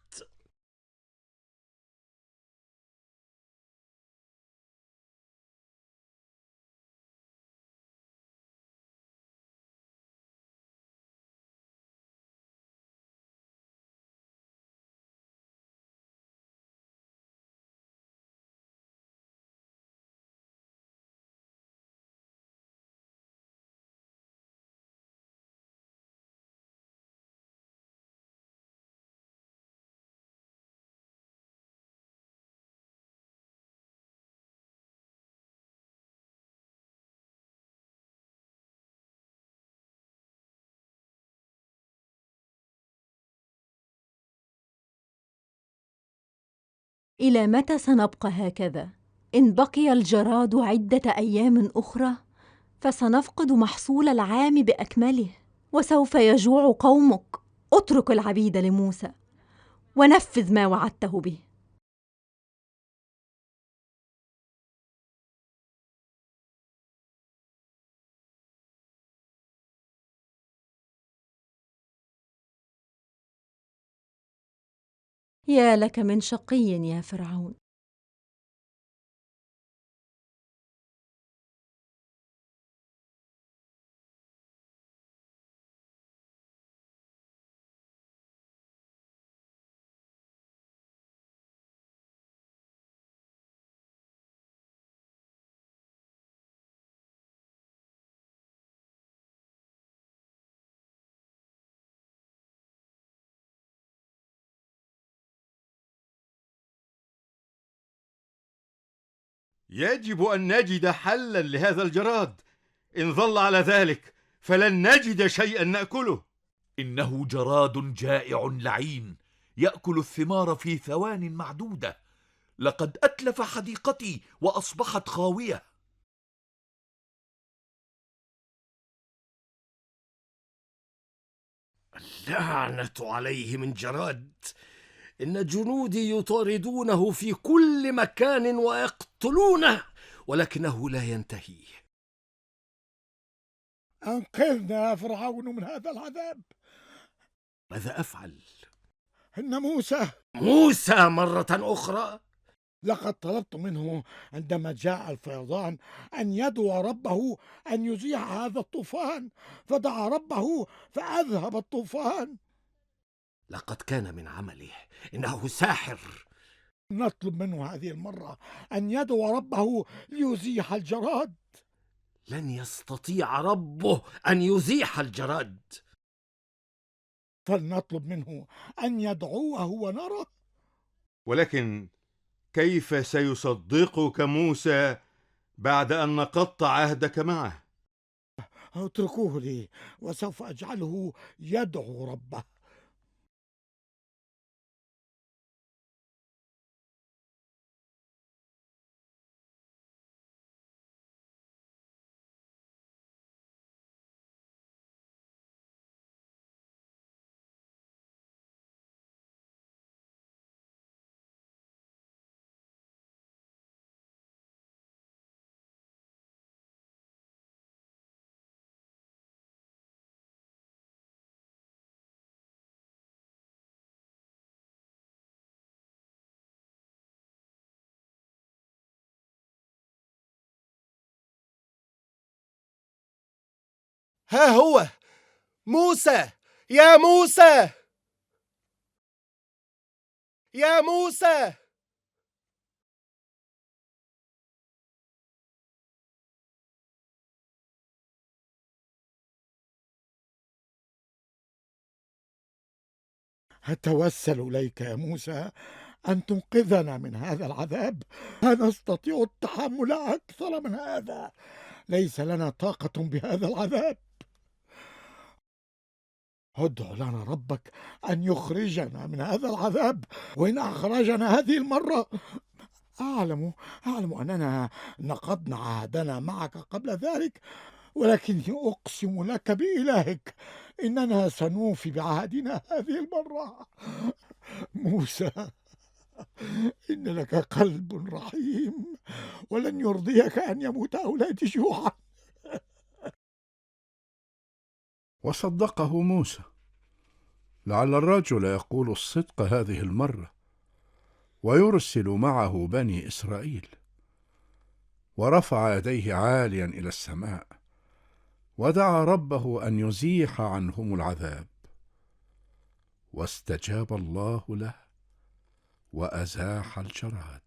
R: إلى متى سنبقى هكذا؟ إن بقي الجراد عدة أيام أخرى فسنفقد محصول العام بأكمله، وسوف يجوع قومك. اترك العبيد لموسى ونفذ ما وعدته به. يا لك من شقي يا فرعون.
N: يجب أن نجد حلا لهذا الجراد. إن ظل على ذلك فلن نجد شيئا نأكله.
F: إنه جراد جائع لعين يأكل الثمار في ثوان معدودة. لقد أتلف حديقتي وأصبحت خاوية.
I: اللعنة عليه من جراد. إن جنودي يطاردونه في كل مكان ويقتلونه، ولكنه لا ينتهي.
U: أنقذنا يا فرعون من هذا العذاب.
I: ماذا أفعل؟
U: إن
I: موسى مرة أخرى؟
U: لقد طلبت منه عندما جاء الفيضان أن يدعو ربه أن يزيح هذا الطوفان، فدعا ربه فأذهب الطوفان.
I: لقد كان من عمله، إنه ساحر.
U: نطلب منه هذه المرة أن يدعو ربه ليزيح الجراد.
I: لن يستطيع ربه أن يزيح الجراد.
U: فلنطلب منه أن يدعوه ونرى.
N: ولكن كيف سيصدقك موسى بعد أن نقضت عهدك معه؟
U: اتركوه لي وسوف أجعله يدعو ربه.
D: ها هو موسى. يا موسى، يا موسى.
U: أتوسل إليك يا موسى أن تنقذنا من هذا العذاب. لا نستطيع التحمل أكثر من هذا، ليس لنا طاقة بهذا العذاب. ادع لنا ربك أن يخرجنا من هذا العذاب، وإن أخرجنا هذه المرة أعلم أننا نقضنا عهدنا معك قبل ذلك، ولكني أقسم لك بإلهك إننا سنوفي بعهدنا هذه المرة. موسى، إن لك قلب رحيم، ولن يرضيك أن يموت أولادي جوعا.
A: وصدقه موسى، لعل الرجل يقول الصدق هذه المرة ويرسل معه بني إسرائيل. ورفع يديه عاليا إلى السماء ودعا ربه أن يزيح عنهم العذاب، واستجاب الله له وأزاح الجراد.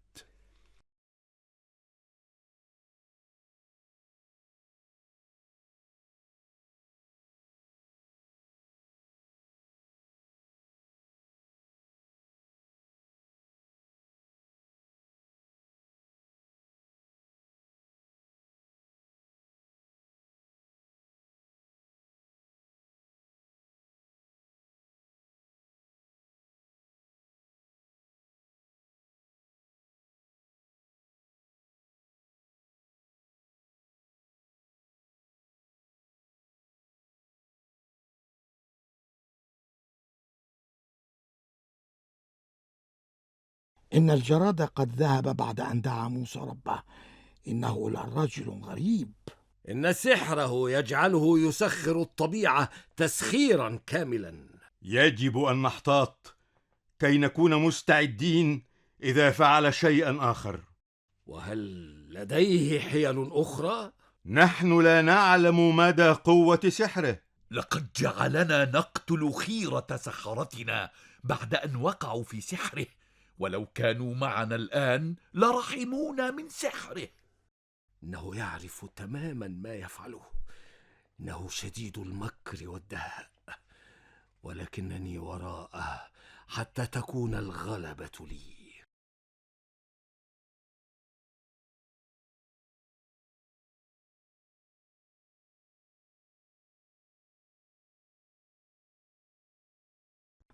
U: إن الجراد قد ذهب بعد أن دعا موسى ربه، إنه لرجل غريب.
I: إن سحره يجعله يسخر الطبيعة تسخيرا كاملا.
N: يجب أن نحتاط كي نكون مستعدين إذا فعل شيئا آخر.
I: وهل لديه حيل أخرى؟
N: نحن لا نعلم مدى قوة سحره.
F: لقد جعلنا نقتل خيرة سحرتنا بعد أن وقعوا في سحره، ولو كانوا معنا الآن لرحمونا من سحره.
I: إنه يعرف تماما ما يفعله، إنه شديد المكر والدهاء، ولكنني وراءه حتى تكون الغلبة لي.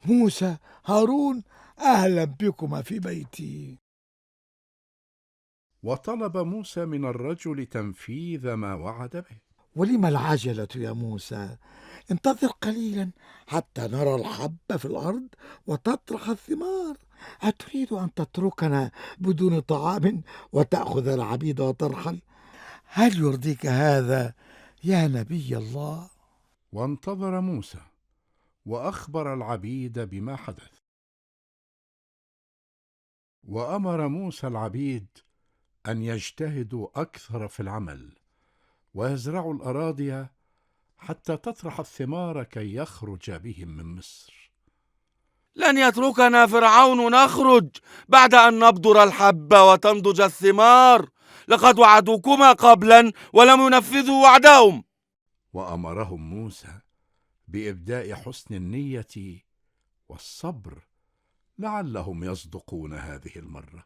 U: موسى، هارون، أهلا بكما في بيتي.
A: وطلب موسى من الرجل تنفيذ ما وعد به.
U: ولم العجلة يا موسى؟ انتظر قليلا حتى نرى الحب في الأرض وتطرح الثمار. أتريد أن تتركنا بدون طعام وتأخذ العبيد وترحل؟ هل يرضيك هذا يا نبي الله.
A: وانتظر موسى وأخبر العبيد بما حدث. وأمر موسى العبيد أن يجتهدوا أكثر في العمل ويزرعوا الأراضي حتى تطرح الثمار كي يخرج بهم من مصر.
C: لن يتركنا فرعون نخرج بعد أن نبذر الحب وتنضج الثمار. لقد وعدوكما قبلا ولم ينفذوا وعدهم.
A: وأمرهم موسى بإبداء حسن النية والصبر لعلهم يصدقون هذه المرة.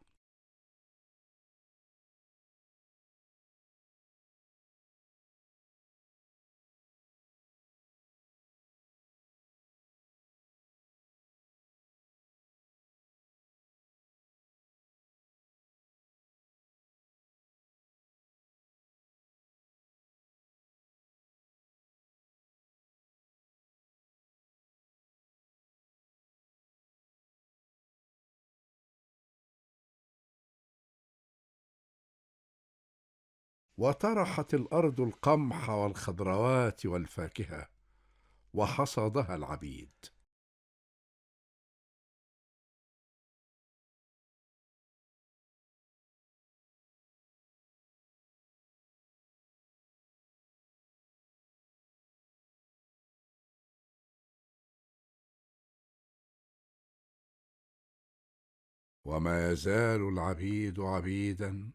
A: وطرحت الأرض القمح والخضروات والفاكهة وحصدها العبيد. وما يزال العبيد عبيدا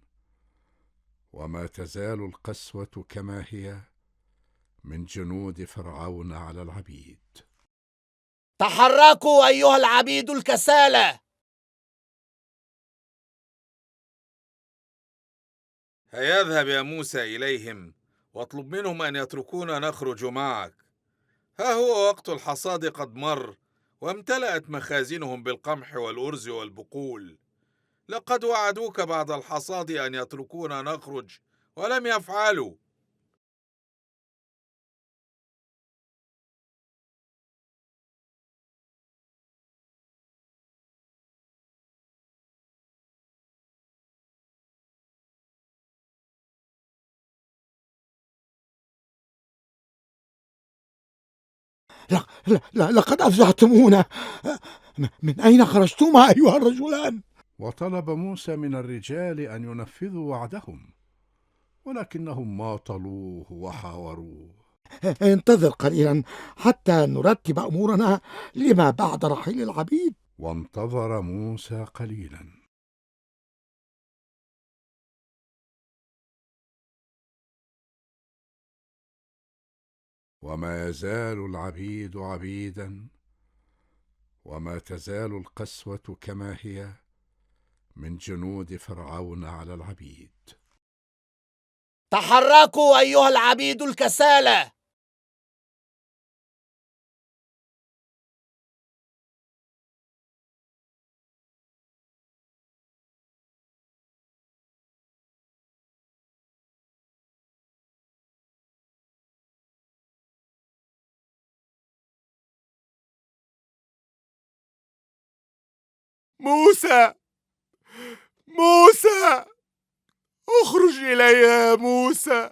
A: وما تزال القسوة كما هي من جنود فرعون على العبيد.
D: تحركوا أيها العبيد الكسالى.
K: هيا اذهب يا موسى إليهم واطلب منهم أن يتركونا نخرج معك. ها هو وقت الحصاد قد مر وامتلأت مخازنهم بالقمح والأرز والبقول. لقد وعدوك بعد الحصاد أن يتركونا نخرج ولم يفعلوا.
U: لا لقد أفزعتمونا. من أين خرجتما أيها الرجلان؟
A: وطلب موسى من الرجال أن ينفذوا وعدهم ولكنهم ماطلوه وحاوروه.
U: انتظر قليلا حتى نرتب أمورنا لما بعد رحيل العبيد.
A: وانتظر موسى قليلا. وما يزال العبيد عبيدا وما تزال القسوة كما هي من جنود فرعون على العبيد.
D: تحركوا أيها العبيد الكسالى. موسى موسى اخرج إلي يا موسى.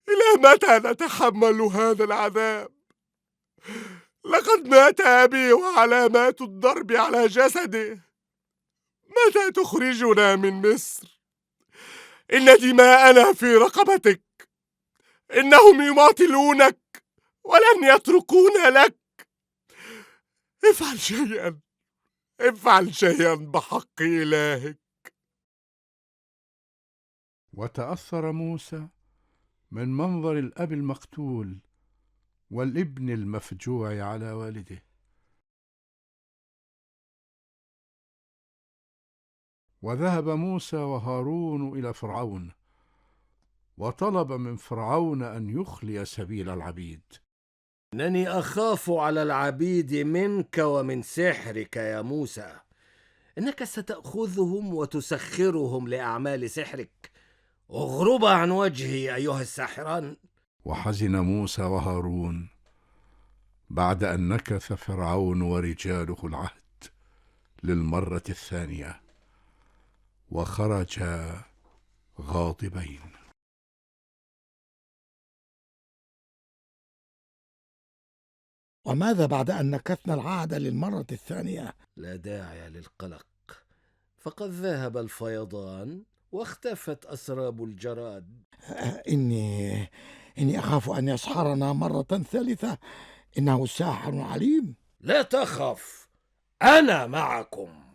D: إلى متى نتحمل هذا العذاب؟ لقد مات أبي وعلامات الضرب على جسده. متى تخرجنا من مصر؟ إن دماءنا في رقبتك. إنهم يماطلونك ولن يتركونا لك. افعل شيئا بحق إلهك.
A: وتأثر موسى من منظر الأب المقتول والابن المفجوع على والده. وذهب موسى وهارون إلى فرعون وطلب من فرعون أن يخلي سبيل العبيد.
I: إنني أخاف على العبيد منك ومن سحرك يا موسى. إنك ستأخذهم وتسخرهم لأعمال سحرك. اغربا عن وجهي أيها الساحران.
A: وحزن موسى وهارون بعد أن نكث فرعون ورجاله العهد للمرة الثانية، وخرجا غاضبين.
U: وماذا بعد أن نكثنا العهد للمرة الثانية؟
I: لا داعي للقلق، فقد ذهب الفيضان واختفت أسراب الجراد.
U: إني أخاف أن يسحرنا مرة ثالثة، إنه ساحر عليم.
I: لا تخف، أنا معكم.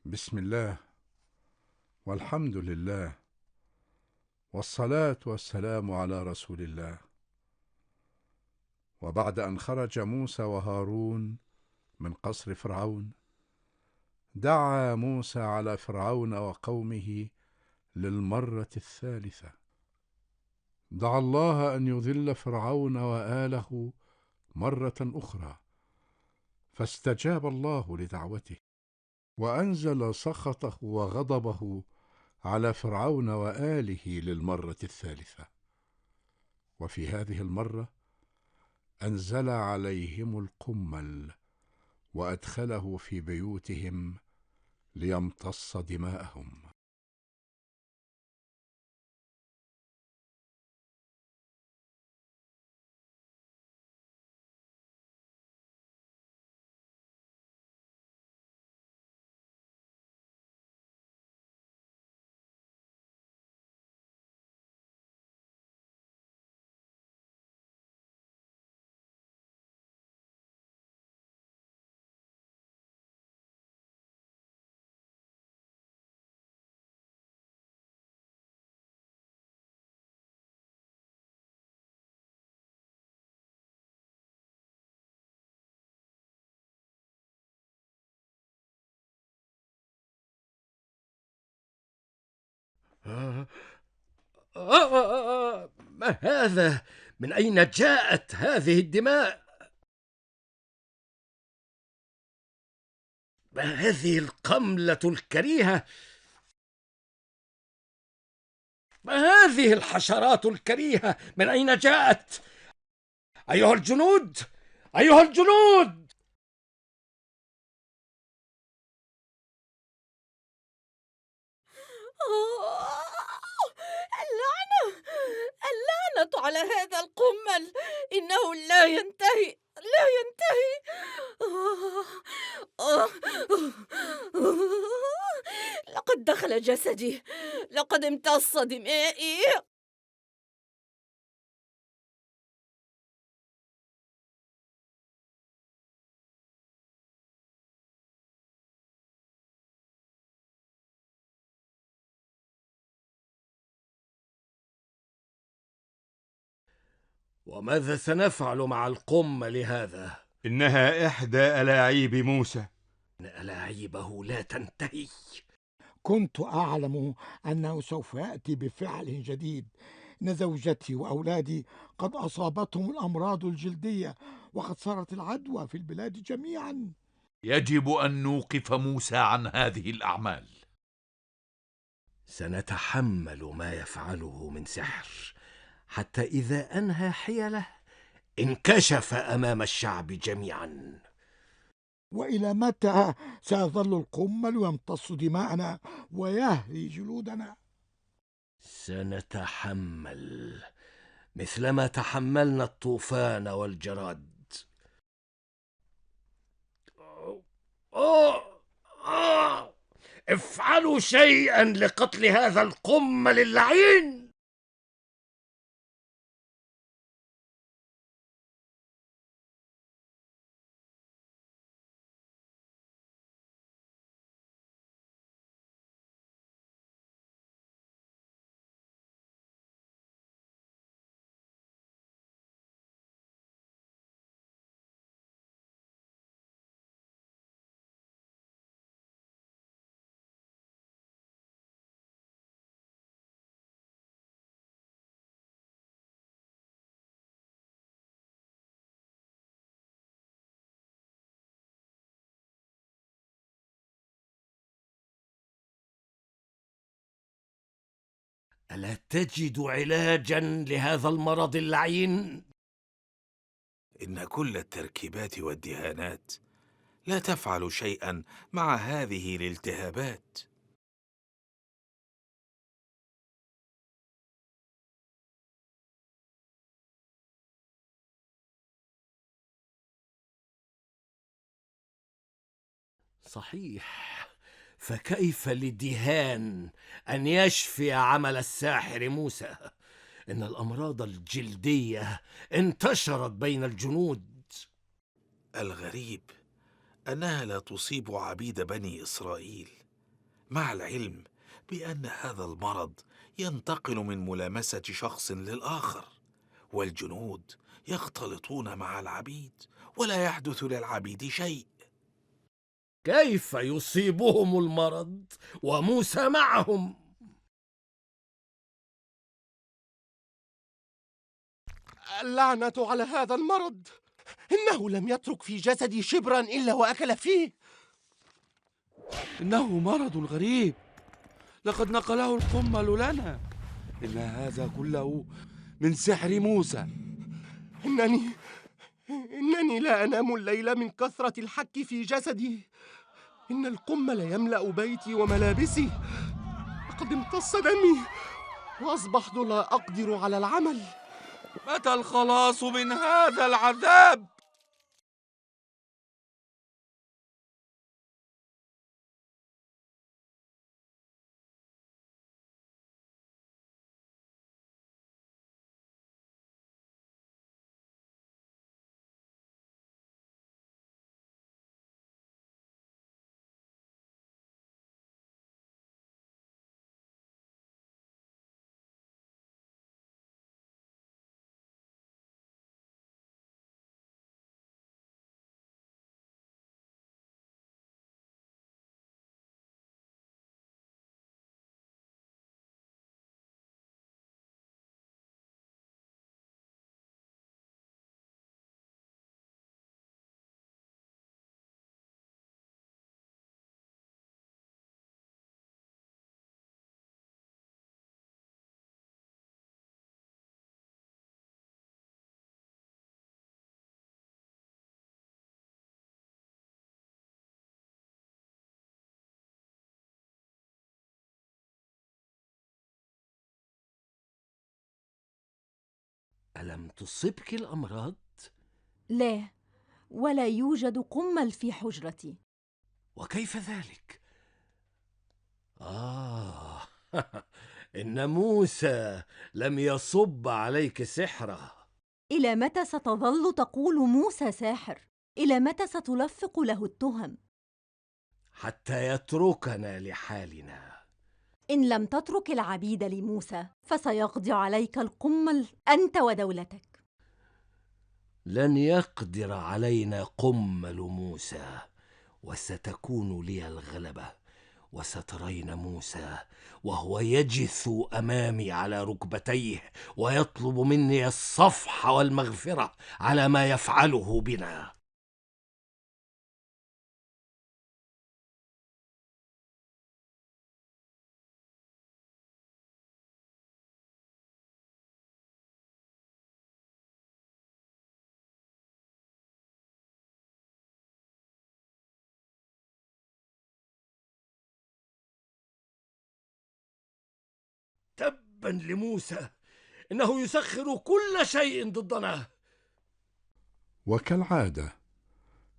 A: بسم الله والحمد لله والصلاة والسلام على رسول الله. وبعد أن خرج موسى وهارون من قصر فرعون، دعا موسى على فرعون وقومه للمرة الثالثة. دعا الله أن يذل فرعون وآله مرة أخرى، فاستجاب الله لدعوته، وأنزل سخطه وغضبه على فرعون وآله للمرة الثالثة. وفي هذه المرة أنزل عليهم القمل وأدخله في بيوتهم ليمتص دماءهم.
I: ما هذا؟ من أين جاءت هذه الدماء؟ ما هذه القملة الكريهة؟ ما هذه الحشرات الكريهة؟ من أين جاءت؟ أيها الجنود، أيها الجنود!
E: اللعنة على هذا القمل، إنه لا ينتهي، لا ينتهي. لقد دخل جسدي، لقد امتص دمائي.
I: وماذا سنفعل مع القمل هذا؟
N: إنها إحدى ألاعيب موسى.
I: إن ألاعيبه لا تنتهي.
U: كنت أعلم أنه سوف يأتي بفعل جديد. إن زوجتي وأولادي قد أصابتهم الأمراض الجلدية، وقد صارت العدوى في البلاد جميعا.
F: يجب أن نوقف موسى عن هذه الأعمال.
I: سنتحمل ما يفعله من سحر، حتى إذا أنهى حيله انكشف أمام الشعب جميعا.
U: وإلى متى سيظل القمل يمتص دماءنا ويهري جلودنا؟
I: سنتحمل مثلما تحملنا الطوفان والجراد. افعلوا شيئا لقتل هذا القمل اللعين. ألا تجد علاجا لهذا المرض اللعين؟
K: إن كل التركيبات والدهانات لا تفعل شيئا مع هذه الالتهابات.
I: صحيح، فكيف للدهان أن يشفي عمل الساحر موسى؟ إن الأمراض الجلدية انتشرت بين الجنود.
K: الغريب أنها لا تصيب عبيد بني إسرائيل، مع العلم بأن هذا المرض ينتقل من ملامسة شخص للآخر، والجنود يختلطون مع العبيد ولا يحدث للعبيد شيء.
I: كيف يصيبهم المرض وموسى معهم؟
L: اللعنة على هذا المرض، إنه لم يترك في جسدي شبرا إلا وأكل فيه.
C: إنه مرض غريب، لقد نقله القمل لنا. إن هذا كله من سحر موسى.
L: إنني لا أنام الليل من كثرة الحك في جسدي. إن القمل يملأ بيتي وملابسي. لقد امتص دمي وأصبحت لا أقدر على العمل.
C: متى الخلاص من هذا العذاب؟
I: ألم تصبك الأمراض؟
R: لا، ولا يوجد قمل في حجرتي.
I: وكيف ذلك؟ إن موسى لم يصب عليك سحره.
R: إلى متى ستظل تقول موسى ساحر؟ إلى متى ستلفق له التهم؟
I: حتى يتركنا لحالنا.
R: إن لم تترك العبيد لموسى فسيقضي عليك القمل أنت ودولتك.
I: لن يقدر علينا قمل موسى، وستكون لي الغلبة، وسترين موسى وهو يجث أمامي على ركبتيه ويطلب مني الصفح والمغفرة على ما يفعله بنا. تبا لموسى، إنه يسخر كل شيء ضدنا.
A: وكالعادة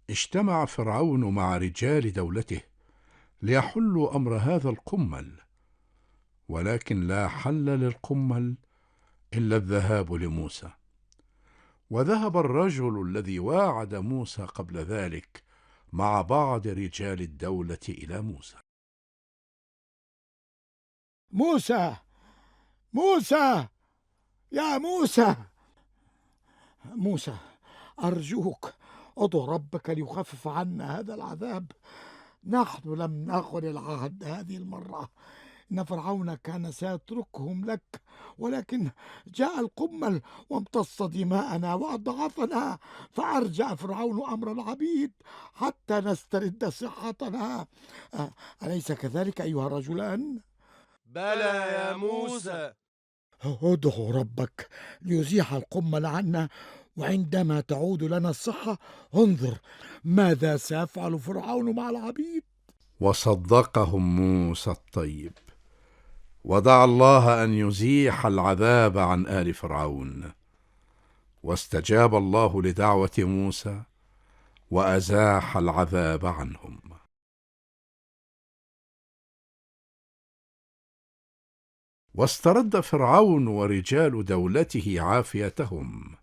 A: اجتمع فرعون مع رجال دولته ليحلوا أمر هذا القمل، ولكن لا حل للقمل إلا الذهاب لموسى. وذهب الرجل الذي واعد موسى قبل ذلك مع بعض رجال الدولة إلى موسى.
U: موسى، موسى، يا موسى، موسى، أرجوك ادع ربك ليخفف عنا هذا العذاب. نحن لم نخن العهد هذه المرة. إن فرعون كان سيتركهم لك، ولكن جاء القمل وامتص دماءنا وأضعفنا، فأرجع فرعون أمر العبيد حتى نسترد صحتنا. أليس كذلك أيها الرجلان؟
L: بلى يا موسى.
U: ادعو ربك ليزيح القمل عنا، وعندما تعود لنا الصحة انظر ماذا سيفعل فرعون مع العبيد.
A: وصدقهم موسى الطيب، ودعا الله أن يزيح العذاب عن آل فرعون، واستجاب الله لدعوة موسى وأزاح العذاب عنهم. واسترد فرعون ورجال دولته عافيتهم،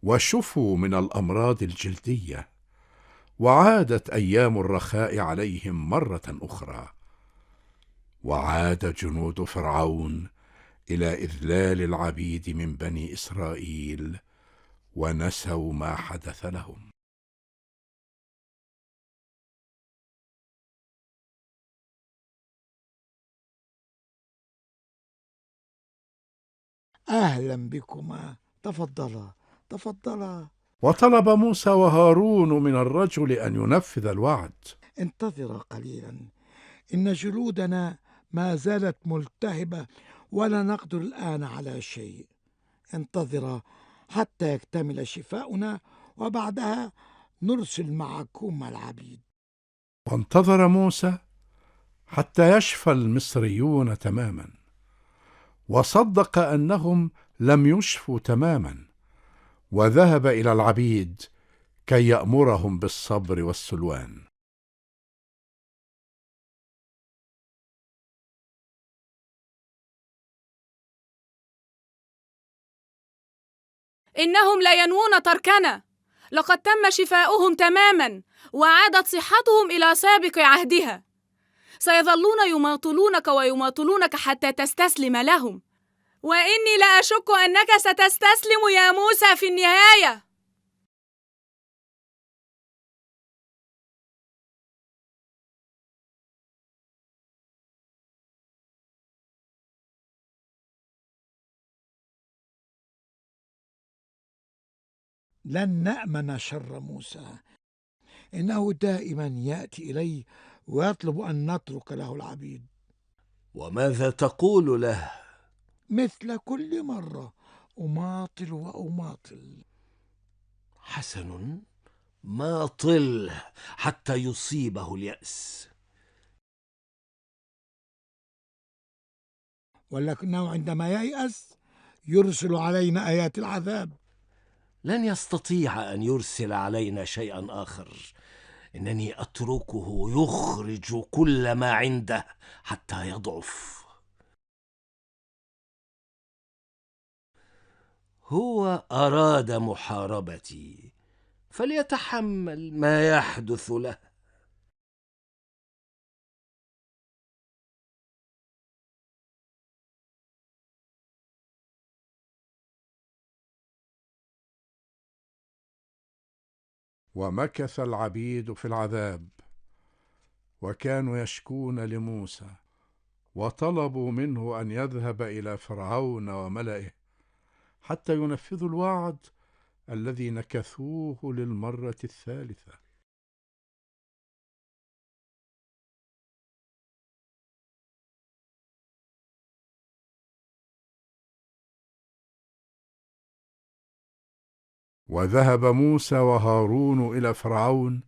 A: وشفوا من الأمراض الجلدية، وعادت أيام الرخاء عليهم مرة أخرى، وعاد جنود فرعون إلى إذلال العبيد من بني إسرائيل، ونسوا ما حدث لهم.
U: أهلا بكما، تفضلا تفضلا.
A: وطلب موسى وهارون من الرجل أن ينفذ الوعد.
U: انتظر قليلا، إن جلودنا ما زالت ملتهبة ولا نقدر الآن على شيء. انتظر حتى يكتمل شفاؤنا، وبعدها نرسل معكم العبيد.
A: وانتظر موسى حتى يشفى المصريون تماما، وصدق أنهم لم يشفوا تماما، وذهب إلى العبيد كي يأمرهم بالصبر والسلوان.
M: إنهم لا ينوون تركنا، لقد تم شفاؤهم تماما، وعادت صحتهم إلى سابق عهدها. سيظلون يماطلونك ويماطلونك حتى تستسلم لهم، وإني لا أشك أنك ستستسلم يا موسى في النهاية.
U: لن نأمن شر موسى، إنه دائما يأتي إلي ويطلب أن نترك له العبيد.
I: وماذا تقول له؟
U: مثل كل مرة، أماطل وأماطل.
I: حسن، ماطل حتى يصيبه اليأس.
U: ولكنه عندما ييأس يرسل علينا آيات العذاب.
I: لن يستطيع أن يرسل علينا شيئا آخر. إنني أتركه يخرج كل ما عنده حتى يضعف. هو أراد محاربتي، فليتحمل ما يحدث له.
A: ومكث العبيد في العذاب، وكانوا يشكون لموسى، وطلبوا منه أن يذهب إلى فرعون وملئه حتى ينفذوا الوعد الذي نكثوه للمرة الثالثة. وذهب موسى وهارون إلى فرعون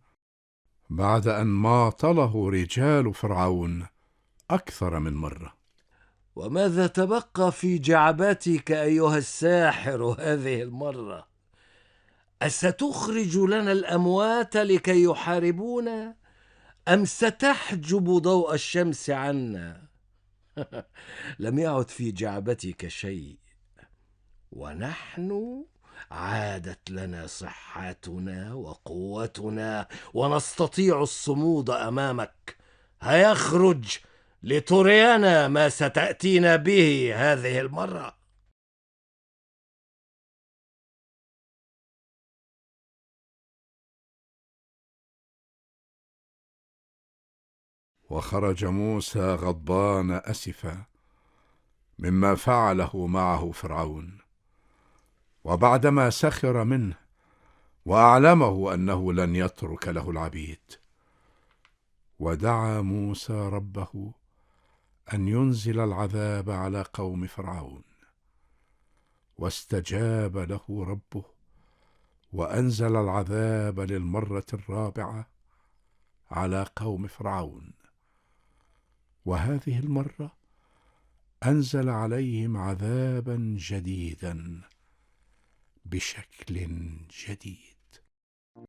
A: بعد أن ماطله رجال فرعون أكثر من مرة.
I: وماذا تبقى في جعبتك أيها الساحر هذه المرة؟ أستخرج لنا الأموات لكي يحاربونا، أم ستحجب ضوء الشمس عنا؟ لم يعد في جعبتك شيء، ونحن عادت لنا صحتنا وقوتنا، ونستطيع الصمود أمامك. هيخرج لترينا ما ستأتينا به هذه المرة.
A: وخرج موسى غضبان أسفا مما فعله معه فرعون، وبعدما سخر منه وأعلمه أنه لن يترك له العبيد، ودعا موسى ربه أن ينزل العذاب على قوم فرعون، واستجاب له ربه وأنزل العذاب للمرة الرابعة على قوم فرعون، وهذه المرة أنزل عليهم عذابا جديدا بشكل جديد.